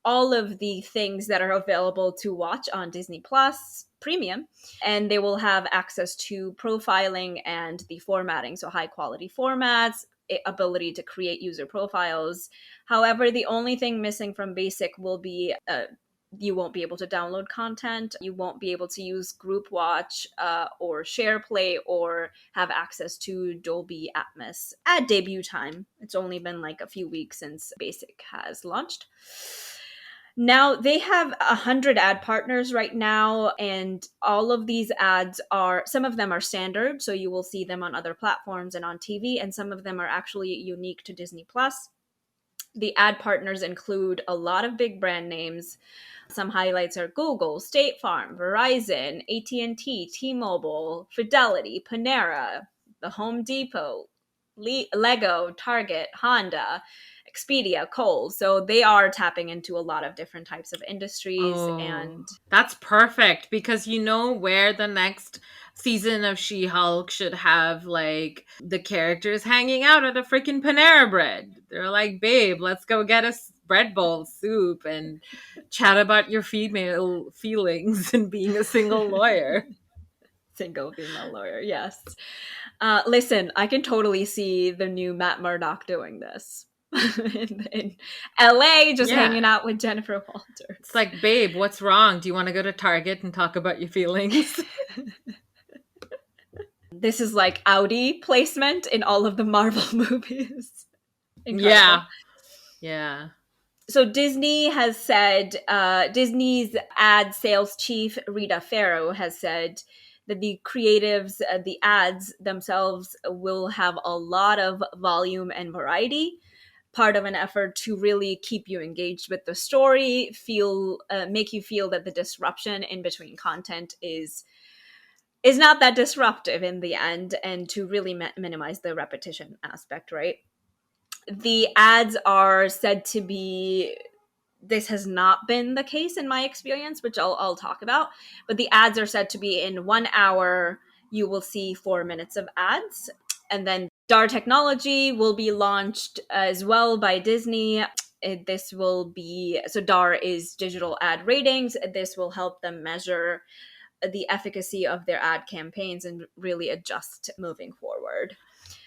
all of the things that are available to watch on Disney Plus Premium. And they will have access to profiling and the formatting. So high quality formats, ability to create user profiles. However, the only thing missing from Basic will be you won't be able to download content. You won't be able to use Group Watch or SharePlay or have access to Dolby Atmos at debut time. It's only been like a few weeks since Basic has launched. Now they have 100 ad partners right now, and all of these ads are, some of them are standard, so you will see them on other platforms and on TV, and some of them are actually unique to Disney Plus. The ad partners include a lot of big brand names. Some highlights are Google, State Farm, Verizon, AT&T, T-Mobile, Fidelity, Panera, the Home Depot, Lego, Target, Honda, Expedia, Kohl's. So they are tapping into a lot of different types of industries. Oh, And that's perfect because you know where the next season of She-Hulk should have like the characters hanging out at a freaking Panera Bread. They're like, "Babe, let's go get a bread bowl soup and chat about your female feelings and being a single lawyer." single female lawyer, yes. Listen, I can totally see the new Matt Murdock doing this. in LA, just hanging Yeah. out with Jennifer It's Walters. like, "Babe, what's wrong? Do you want to go to Target and talk about your feelings?" This is like Audi placement in all of the Marvel movies. Incredible. Yeah. Yeah. So Disney has said, Disney's ad sales chief, Rita Farrow, has said that the creatives, the ads themselves will have a lot of volume and variety, part of an effort to really keep you engaged with the story, make you feel that the disruption in between content is not that disruptive in the end, and to really minimize the repetition aspect, right? The ads are said to be, this has not been the case in my experience, which I'll talk about, but the ads are said to be in 1 hour, you will see 4 minutes of ads. And then DAR technology will be launched as well by Disney. This will be, so DAR is digital ad ratings. This will help them measure the efficacy of their ad campaigns and really adjust moving forward.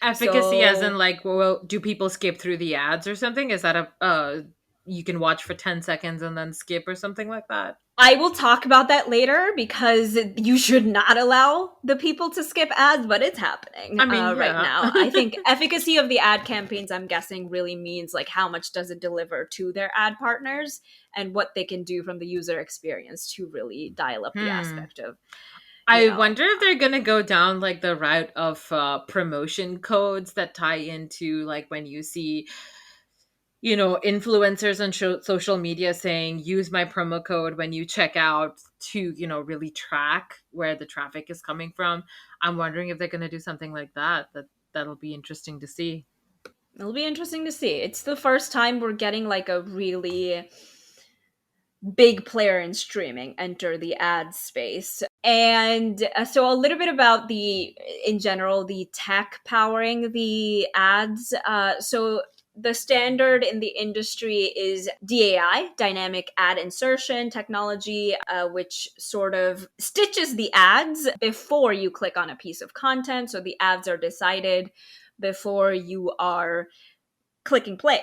Efficacy as in So like, well, do people skip through the ads or something? Is that a you can watch for 10 seconds and then skip or something like that? I will talk about that later because you should not allow the people to skip ads, but it's happening I mean, right yeah. now. I think efficacy of the ad campaigns, I'm guessing, really means like how much does it deliver to their ad partners and what they can do from the user experience to really dial up the Hmm. aspect of, you I know, wonder if they're gonna go down like the route of promotion codes that tie into like when you see, influencers on social media saying use my promo code when you check out to, really track where the traffic is coming from. I'm wondering if they're gonna do something like that. That'll be interesting to see. it'll be interesting to see. It's the first time we're getting like a really big player in streaming enter the ad space. And so a little bit about in general, the tech powering the ads. So the standard in the industry is DAI, dynamic ad insertion technology, which sort of stitches the ads before you click on a piece of content. So the ads are decided before you are clicking play,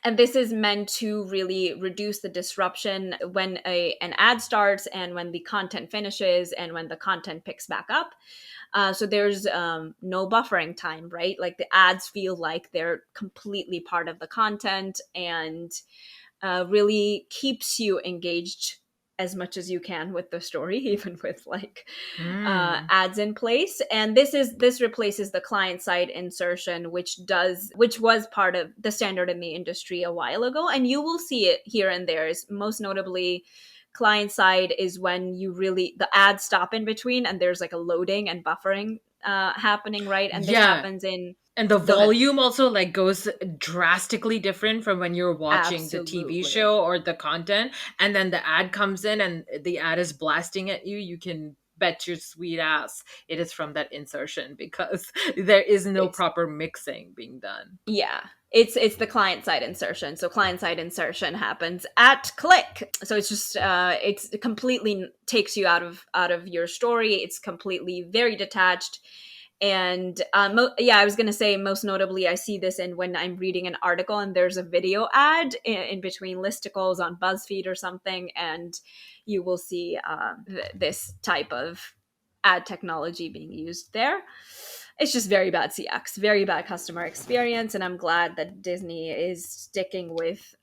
and this is meant to really reduce the disruption when an ad starts and when the content finishes and when the content picks back up. So there's no buffering time, right? Like the ads feel like they're completely part of the content, and really keeps you engaged as much as you can with the story, even with like Hmm. ads in place. And this replaces the client side insertion, which was part of the standard in the industry a while ago. And you will see it here and there. Is most notably client side is when you really the ads stop in between and there's like a loading and buffering happening, right? And this Yeah. happens in And the go ahead. volume also like goes drastically different from when you're watching the TV Absolutely. show or the content, and then the ad comes in and the ad is blasting at you. You can bet your sweet ass it is from that insertion because there is no It's proper mixing being done. Yeah, it's the client side insertion. So client side insertion happens at click. So it's just it's completely takes you out of your story. It's completely very detached. And yeah, I was gonna say most notably, I see this in when I'm reading an article and there's a video ad in between listicles on BuzzFeed or something, and you will see this type of ad technology being used there. It's just very bad CX, very bad customer experience, and I'm glad that Disney is sticking with,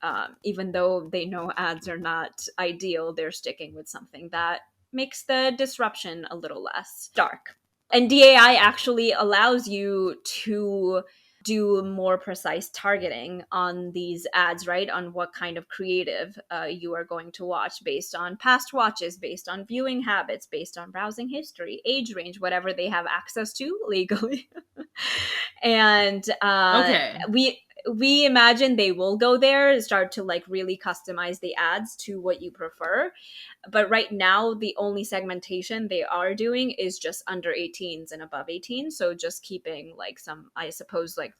even though they know ads are not ideal, they're sticking with something that makes the disruption a little less dark. And DAI actually allows you to do more precise targeting on these ads, right? On what kind of creative you are going to watch based on past watches, based on viewing habits, based on browsing history, age range, whatever they have access to legally. And Okay. we imagine they will go there and start to like really customize the ads to what you prefer. But right now the only segmentation they are doing is just under 18s and above 18, so just keeping like some, I suppose, like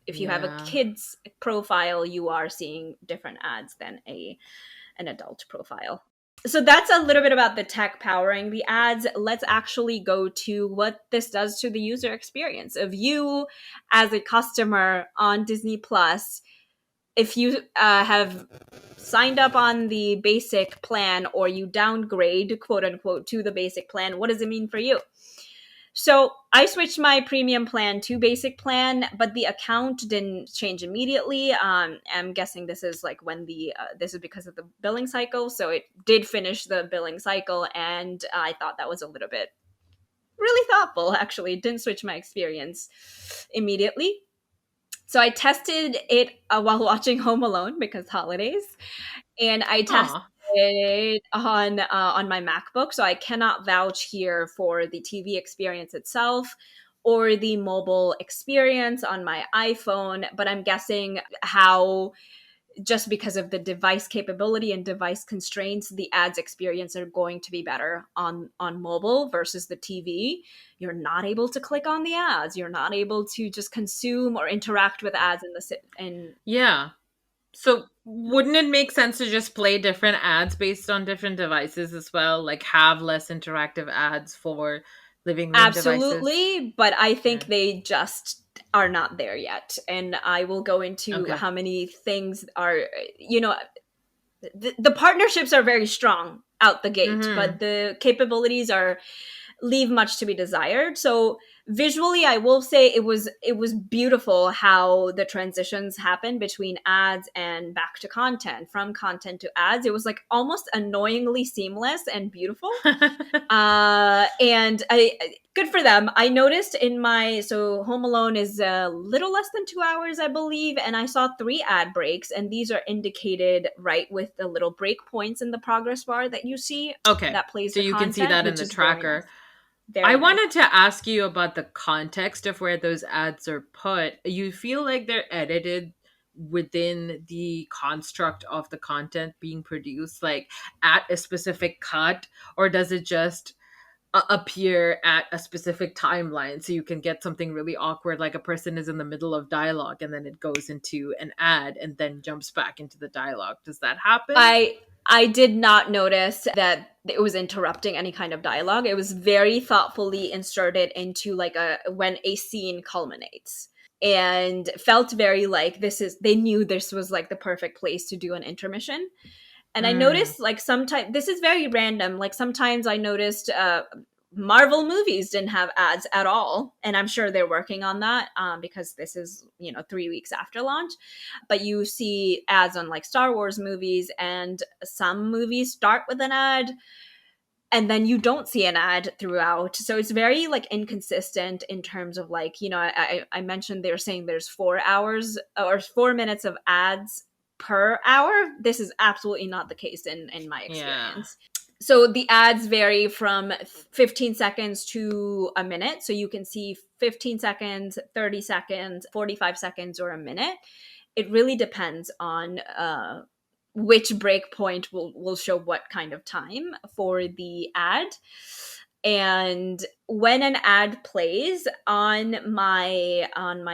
if you have a Yeah. kid's profile you are seeing different ads than a an adult profile. So that's a little bit about the tech powering the ads. Let's actually go to what this does to the user experience of you as a customer on Disney Plus. If you have signed up on the basic plan or you downgrade, quote unquote, to the basic plan, what does it mean for you? So I switched my premium plan to basic plan, but the account didn't change immediately. I'm guessing this is like when this is because of the billing cycle. So it did finish the billing cycle, and I thought that was a little bit really thoughtful. Actually, it didn't switch my experience immediately. So I tested it while watching Home Alone because holidays, and I tested Huh. it on my MacBook. So I cannot vouch here for the TV experience itself or the mobile experience on my iPhone, but I'm guessing how, just because of the device capability and device constraints, the ads experience are going to be better on mobile versus the TV. You're not able to click on the ads. You're not able to just consume or interact with ads in in Yeah. So wouldn't it make sense to just play different ads based on different devices as well? Like have less interactive ads for living room devices? absolutely, but I think Yeah. they just are not there yet. And I will go into Okay. how many things are, you know, the partnerships are very strong out the gate, but Mm-hmm. the capabilities are leave much to be desired. So visually, I will say it was beautiful how the transitions happened between ads and back to content, from content to ads. It was like almost annoyingly seamless and beautiful. And good for them. I noticed in my, so Home Alone is a little less than 2 hours, I believe, and I saw 3 ad breaks, and these are indicated right with the little break points in the progress bar that you see Okay. that plays So the you can see content, that in which the is very tracker. nice. I Very nice. wanted to ask you about the context of where those ads are put. You feel like they're edited within the construct of the content being produced, like at a specific cut, or does it just appear at a specific timeline so you can get something really awkward, like a person is in the middle of dialogue and then it goes into an ad and then jumps back into the dialogue? Does that happen? I did not notice that it was interrupting any kind of dialogue. It was very thoughtfully inserted into like a when a scene culminates, and felt very like this is, they knew this was like the perfect place to do an intermission. And I Mm. noticed like sometimes, this is very random, like sometimes I noticed Marvel movies didn't have ads at all, and I'm sure they're working on that, because this is, 3 weeks after launch. But you see ads on like Star Wars movies, and some movies start with an ad, and then you don't see an ad throughout. So it's very like inconsistent in terms of like, I mentioned they're saying there's 4 hours or 4 minutes of ads per hour. This is absolutely not the case in my Yeah. experience. So the ads vary from 15 seconds to a minute. So you can see 15 seconds, 30 seconds, 45 seconds, or a minute. It really depends on which breakpoint will show what kind of time for the ad. And when an ad plays on my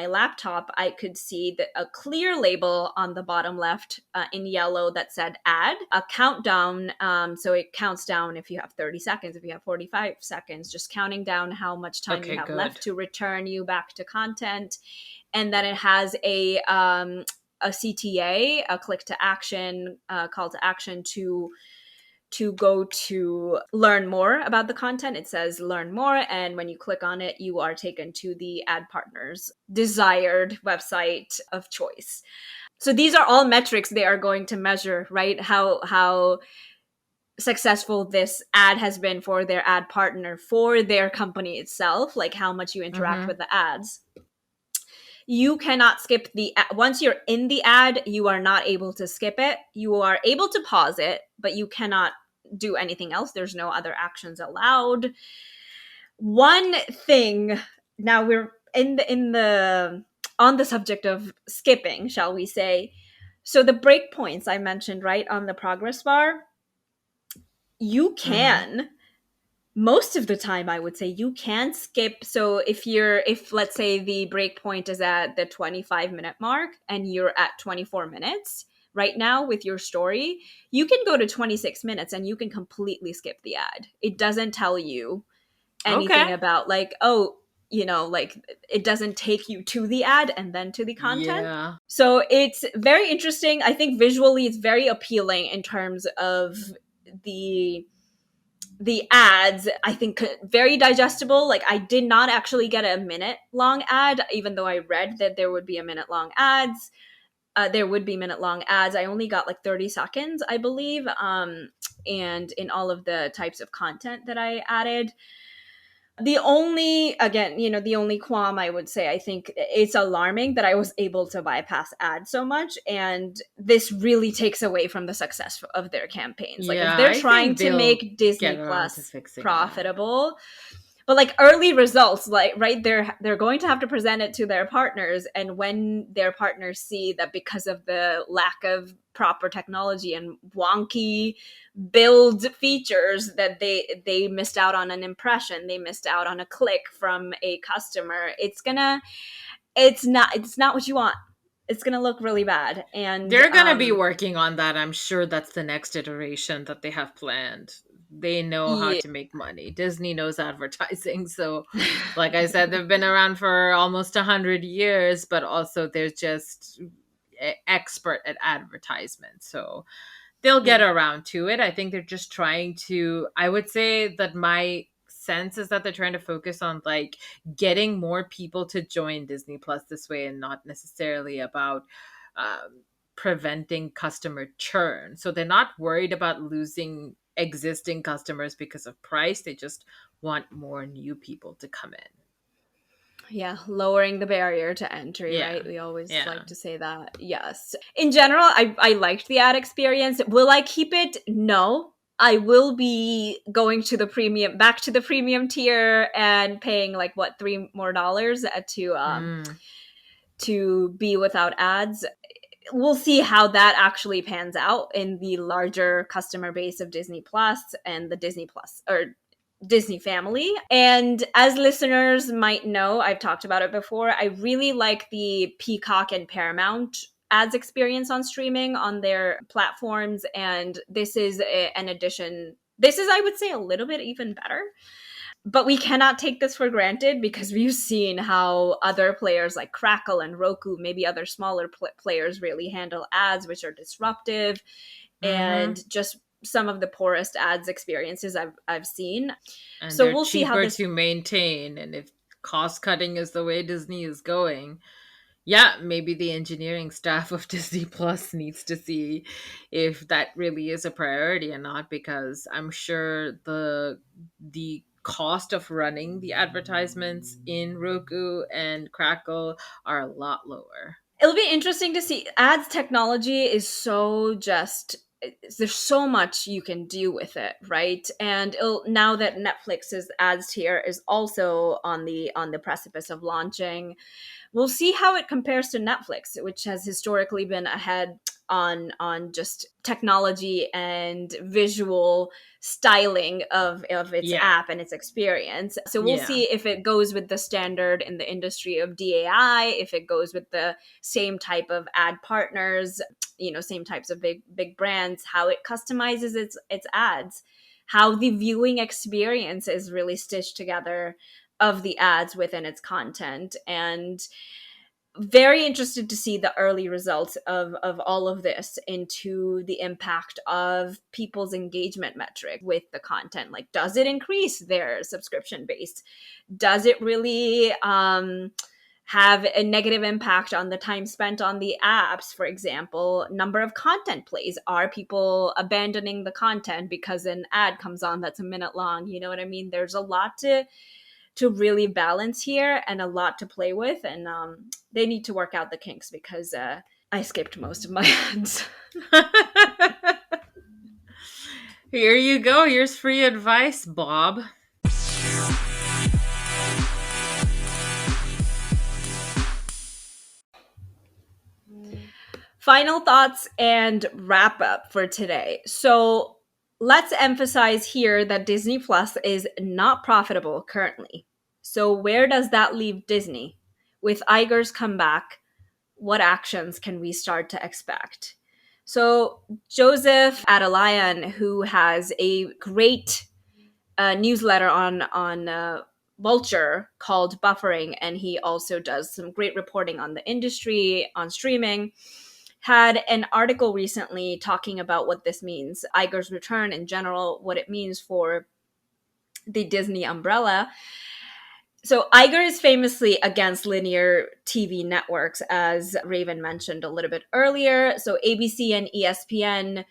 laptop, I could see a clear label on the bottom left in yellow that said ad, a countdown. So it counts down if you have 30 seconds, if you have 45 seconds, just counting down how much time you Okay, have good. left to return you back to content. And then it has a CTA, a click to action, call to action to go to learn more about the content. It says learn more, and when you click on it, you are taken to the ad partner's desired website of choice. So these are all metrics they are going to measure, right? How successful this ad has been for their ad partner, for their company itself, like how much you interact Mm-hmm. with the ads. You cannot skip once you're in the ad, you are not able to skip it. You are able to pause it, but you cannot do anything else. There's no other actions allowed. One thing, now we're in the on the subject of skipping, shall we say. So the breakpoints I mentioned, right, on the progress bar, you Mm-hmm. can, most of the time I would say you can skip. So if let's say the break point is at the 25-minute mark and you're at 24 minutes right now with your story, you can go to 26 minutes and you can completely skip the ad. It doesn't tell you anything Okay. about like, oh, like it doesn't take you to the ad and then to the content. Yeah. So it's very interesting. I think visually it's very appealing in terms of the the ads. I think very digestible. Like I did not actually get a minute long ad, even though I read that there would be a minute long ads. There would be minute long ads. I only got like 30 seconds, I believe. And in all of the types of content that I added, the only, again, the only qualm I would say, I think it's alarming that I was able to bypass ads so much. And this really takes away from the success of their campaigns. Like if Yeah, they're I trying think to they'll make Disney get around to Plus fixing that. profitable, but like early results, like right, they're going to have to present it to their partners, and when their partners see that because of the lack of proper technology and wonky build features, that they missed out on an impression, they missed out on a click from a customer, it's not what you want. It's gonna look really bad. And They're gonna be working on that. I'm sure that's the next iteration that they have planned. They know how Yeah. to make money. Disney knows advertising. So, like I said, they've been around for almost 100 years, but also they're just expert at advertisement. So they'll get Mm. around to it. I think they're just trying to, I would say that my sense is that they're trying to focus on like getting more people to join Disney Plus this way and not necessarily about preventing customer churn. So they're not worried about losing existing customers because of price. They just want more new people to come in. Yeah, lowering the barrier to entry, Yeah. right? We always Yeah. like to say that. Yes. In general, I liked the ad experience. Will I keep it? No. I will be going to the premium, back to the premium tier and paying like what, $3 more Mm. to be without ads. We'll see how that actually pans out in the larger customer base of Disney Plus and the Disney Plus or Disney family. And as listeners might know, I've talked about it before, I really like the Peacock and Paramount ads experience on streaming on their platforms. And this is an addition. This is, I would say, a little bit even better. But we cannot take this for granted because we've seen how other players like Crackle and Roku, maybe other smaller players, really handle ads, which are disruptive Mm-hmm. and just some of the poorest ads experiences I've seen. And So they're we'll see how cheaper this. to maintain. And if cost cutting is the way Disney is going, yeah, maybe the engineering staff of Disney Plus needs to see if that really is a priority or not, because I'm sure the cost of running the advertisements in Roku and Crackle are a lot lower. It'll be interesting to see. Ads technology is so just there's so much you can do with it, right? And now that Netflix's ads tier is also on the precipice of launching, we'll see how it compares to Netflix, which has historically been ahead on just technology and visual styling of its Yeah. app and its experience. So we'll Yeah. see if it goes with the standard in the industry of DAI, if it goes with the same type of ad partners, same types of big brands, how it customizes its ads, how the viewing experience is really stitched together of the ads within its content. And very interested to see the early results of all of this into the impact of people's engagement metric with the content. Like, does it increase their subscription base? Does it really have a negative impact on the time spent on the apps? For example, number of content plays. Are people abandoning the content because an ad comes on that's a minute long? You know what I mean? There's a lot to really balance here and a lot to play with, and they need to work out the kinks because I skipped most of my ads. Here you go. Here's free advice, Bob. Final thoughts and wrap up for today. So let's emphasize here that Disney Plus is not profitable currently. So where does that leave Disney? With Iger's comeback, what actions can we start to expect? So Joseph Adelayan, who has a great newsletter on Vulture called Buffering, and he also does some great reporting on the industry on streaming, had an article recently talking about what this means, Iger's return in general, what it means for the Disney umbrella. So Iger is famously against linear TV networks, as Raven mentioned a little bit earlier. So ABC and ESPN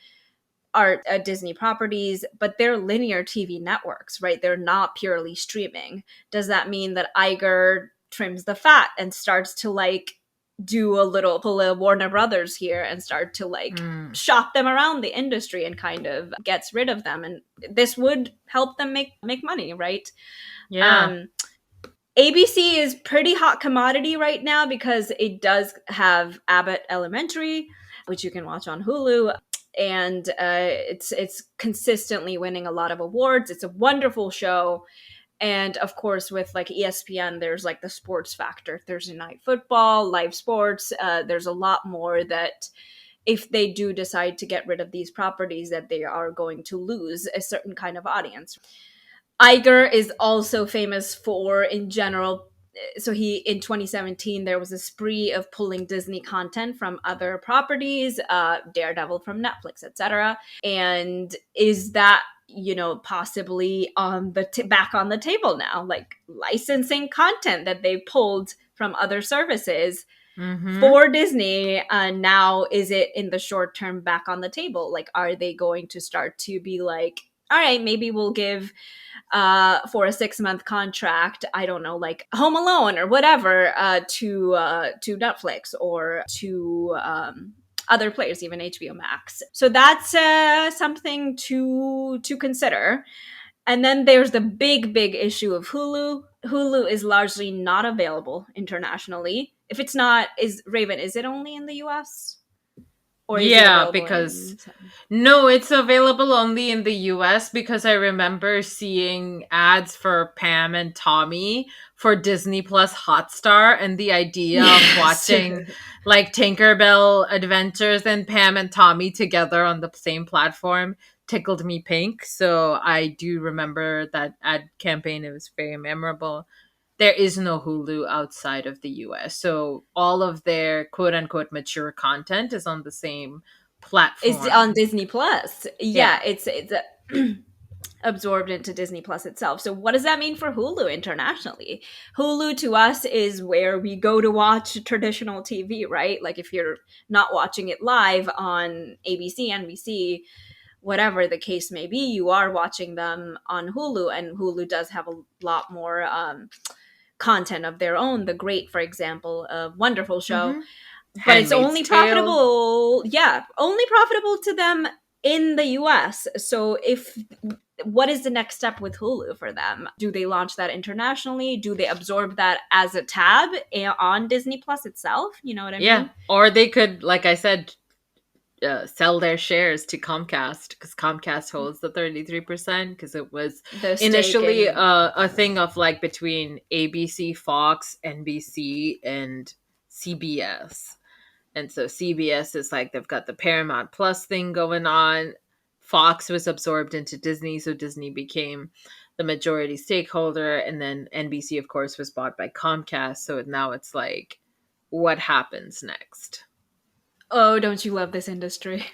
are Disney properties, but they're linear TV networks, right? They're not purely streaming. Does that mean that Iger trims the fat and starts to like do a little pull a Warner Brothers here and start to like Mm. shop them around the industry and kind of gets rid of them? And this would help them make money, right? Yeah. Um, ABC is pretty hot commodity right now because it does have Abbott Elementary, which you can watch on Hulu, and it's consistently winning a lot of awards. It's a wonderful show, and of course, with like ESPN, there's like the sports factor: Thursday night football, live sports. There's a lot more that if they do decide to get rid of these properties, that they are going to lose a certain kind of audience. Iger is also famous for, in general, so he in 2017 there was a spree of pulling Disney content from other properties, Daredevil from Netflix, etc. And is that, possibly on the back on the table now, like licensing content that they pulled from other services Mm-hmm. for Disney? Now is it in the short term back on the table? Like, are they going to start to be like, all right, maybe we'll give for a 6-month contract, I don't know, like Home Alone or whatever, to Netflix or to other players, even HBO Max. So that's something to consider. And then there's the big issue of Hulu. Hulu is largely not available internationally. If it's not, is Raven, is it only in the US? Or is it Yeah, available because in no, it's available only in the US because I remember seeing ads for Pam and Tommy for Disney Plus Hotstar, and the idea of Yes. watching like Tinkerbell Adventures and Pam and Tommy together on the same platform tickled me pink. So I do remember that ad campaign. It was very memorable. There is no Hulu outside of the US. So all of their quote unquote mature content is on the same Is on platform. Disney Plus. Yeah, Yeah. it's absorbed into Disney Plus itself. So what does that mean for Hulu internationally? Hulu to us is where we go to watch traditional TV, right? Like if you're not watching it live on ABC, NBC, whatever the case may be, you are watching them on Hulu, and Hulu does have a lot more content of their own. The Great, for example, a wonderful show, Mm-hmm. but it's Handmaid's only Tale. profitable, yeah, only profitable to them in the US. So if what is the next step with Hulu for them? Do they launch that internationally? Do they absorb that as a tab on Disney Plus itself? You know what I Yeah. mean? Or they could, like I said, sell their shares to Comcast because Comcast holds the 33% because it was The stake initially in a thing of like between ABC, Fox, NBC, and CBS. And so CBS is like they've got the Paramount Plus thing going on. Fox was absorbed into Disney, so Disney became the majority stakeholder. And then NBC, of course, was bought by Comcast. So now it's like, what happens next? oh, don't you love this industry?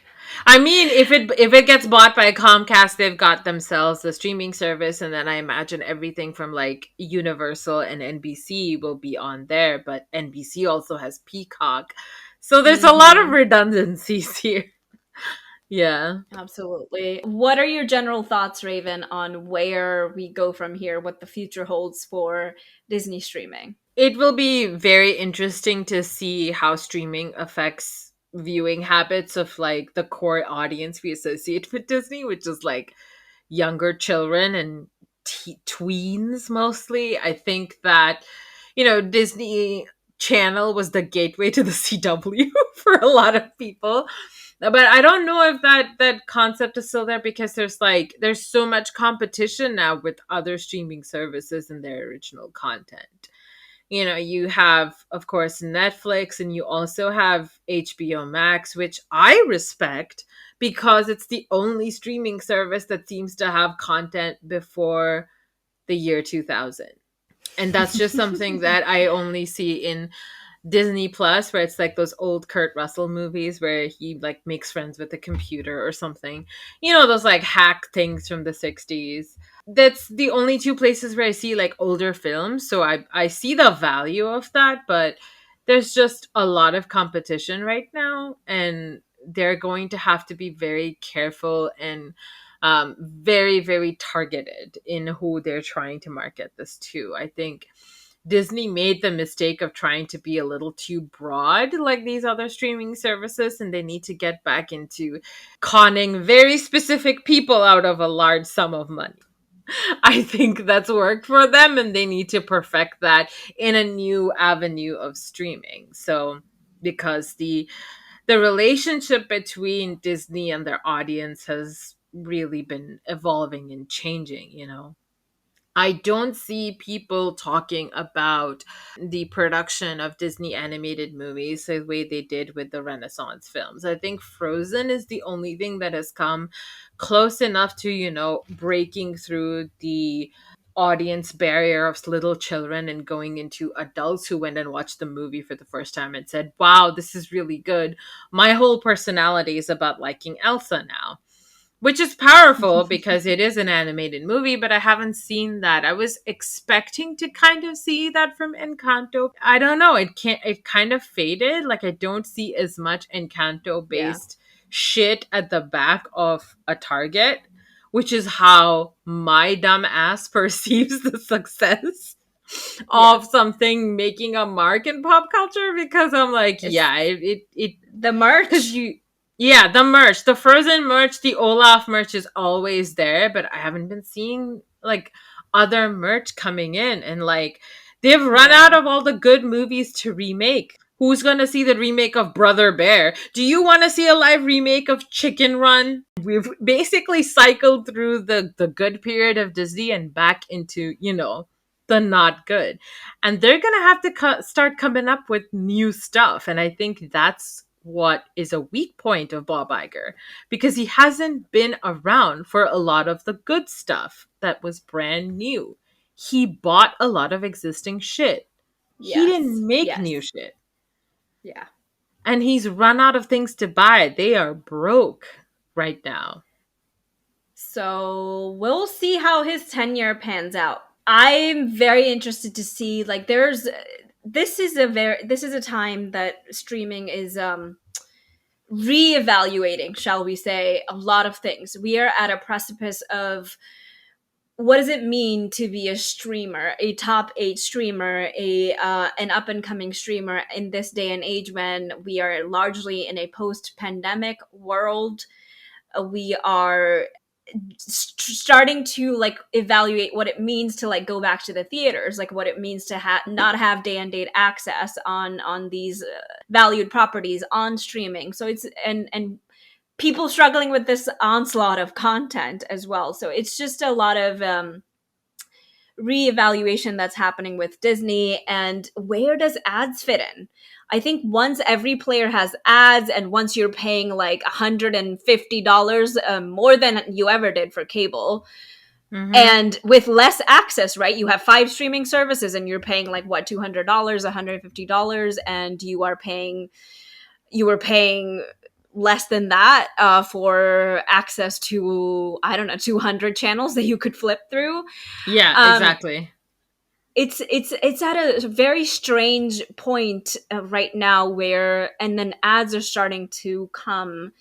I mean, if it gets bought by Comcast, they've got themselves the streaming service, and then I imagine everything from like Universal and NBC will be on there. But NBC also has Peacock, so there's a lot of Mm-hmm. redundancies here. Yeah. Absolutely. What are your general thoughts, Raven, on where we go from here, what the future holds for Disney streaming? It will be very interesting to see how streaming affects viewing habits of like the core audience we associate with Disney, which is like younger children and tweens mostly. I think that, Disney Channel was the gateway to the CW for a lot of people. But I don't know if that concept is still there because there's so much competition now with other streaming services and their original content. You have, of course, Netflix, and you also have HBO Max, which I respect because it's the only streaming service that seems to have content before the year 2000. And that's just something that I only see in Disney Plus, where it's like those old Kurt Russell movies where he like makes friends with a computer or something. Those like hack things from the 60s. That's the only two places where I see like older films. So I see the value of that, but there's just a lot of competition right now, and they're going to have to be very careful and very, very targeted in who they're trying to market this to. I think Disney made the mistake of trying to be a little too broad like these other streaming services, and they need to get back into conning very specific people out of a large sum of money. I think that's worked for them, and they need to perfect that in a new avenue of streaming. So, because the relationship between Disney and their audience has really been evolving and changing. I don't see people talking about the production of Disney animated movies the way they did with the Renaissance films. I think Frozen is the only thing that has come close enough to, breaking through the audience barrier of little children and going into adults who went and watched the movie for the first time and said, wow, this is really good. My whole personality is about liking Elsa now, which is powerful because it is an animated movie, but I haven't seen that. I was expecting to kind of see that from Encanto. I don't know. It kind of faded. Like, I don't see as much Encanto Yeah. based shit at the back of a Target, which is how my dumb ass perceives the success Yeah. of something making a mark in pop culture, because I'm like, It's yeah, it the because merch. yeah, the merch, the Frozen merch, the Olaf merch is always there, but I haven't been seeing like other merch coming in, and like they've run out Yeah. of all the good movies to remake. Who's gonna see the remake of Brother Bear? Do you want to see a live remake of Chicken Run? We've basically cycled through the good period of Disney and back into, the not good. And they're going to have to start coming up with new stuff. And I think that's what is a weak point of Bob Iger, because he hasn't been around for a lot of the good stuff that was brand new. He bought a lot of existing shit. He Yes. didn't make Yes. new shit. Yeah. And he's run out of things to buy. They are broke right now. So we'll see how his tenure pans out. I'm very interested to see, like, this is a time that streaming is reevaluating, shall we say, a lot of things. We are at a precipice of what does it mean to be a streamer, a top 8 streamer, a an up and coming streamer in this day and age when we are largely in a post pandemic world. We are starting to like evaluate what it means to like go back to the theaters, like what it means to not have day and date access on these valued properties on streaming. So it's and people struggling with this onslaught of content as well. So it's just a lot of reevaluation that's happening with Disney, and where does ads fit in? I think once every player has ads, and once you're paying like $150 more than you ever did for cable, Mm-hmm. and with less access, right? You have 5 streaming services, and you're paying like what, $200, $150, and you were paying less than that for access to, I don't know, 200 channels that you could flip through. Yeah, Um, exactly. it's at a very strange point right now where, and then ads are starting to come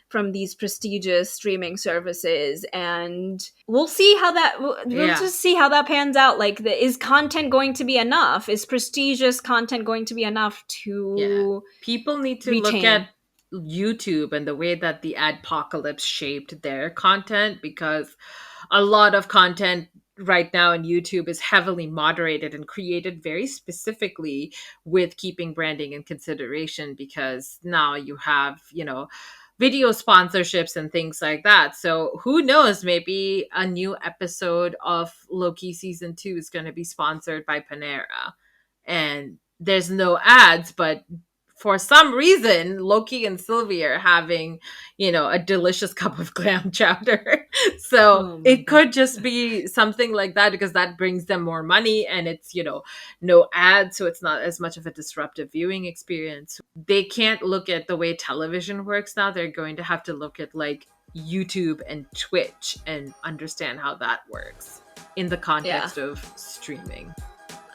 from these prestigious streaming services, and we'll Yeah. just see how that pans out. Like, is content going to be enough? Is prestigious content going to be enough Yeah. to People need to look retain? at YouTube and the way that the adpocalypse shaped their content, because a lot of content right now in YouTube is heavily moderated and created very specifically with keeping branding in consideration, because now you have, video sponsorships and things like that. So who knows, maybe a new episode of Loki season 2 is going to be sponsored by Panera, and there's no ads, but for some reason Loki and Sylvie are having, a delicious cup of clam chowder. So Oh my it god. could just be something like that, because that brings them more money, and it's, no ads, so it's not as much of a disruptive viewing experience. They can't look at the way television works now. They're going to have to look at like YouTube and Twitch and understand how that works in the Yeah, context of streaming.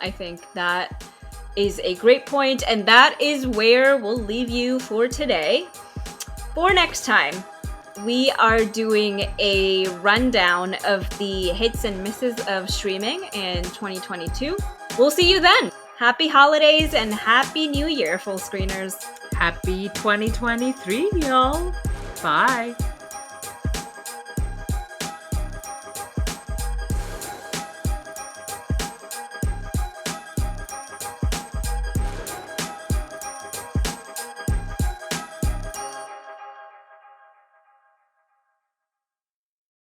I think that is a great point, and that is where we'll leave you for today. For next time, we are doing a rundown of the hits and misses of streaming in 2022. We'll see you then. Happy holidays and happy new year, full screeners. Happy 2023, y'all. Bye.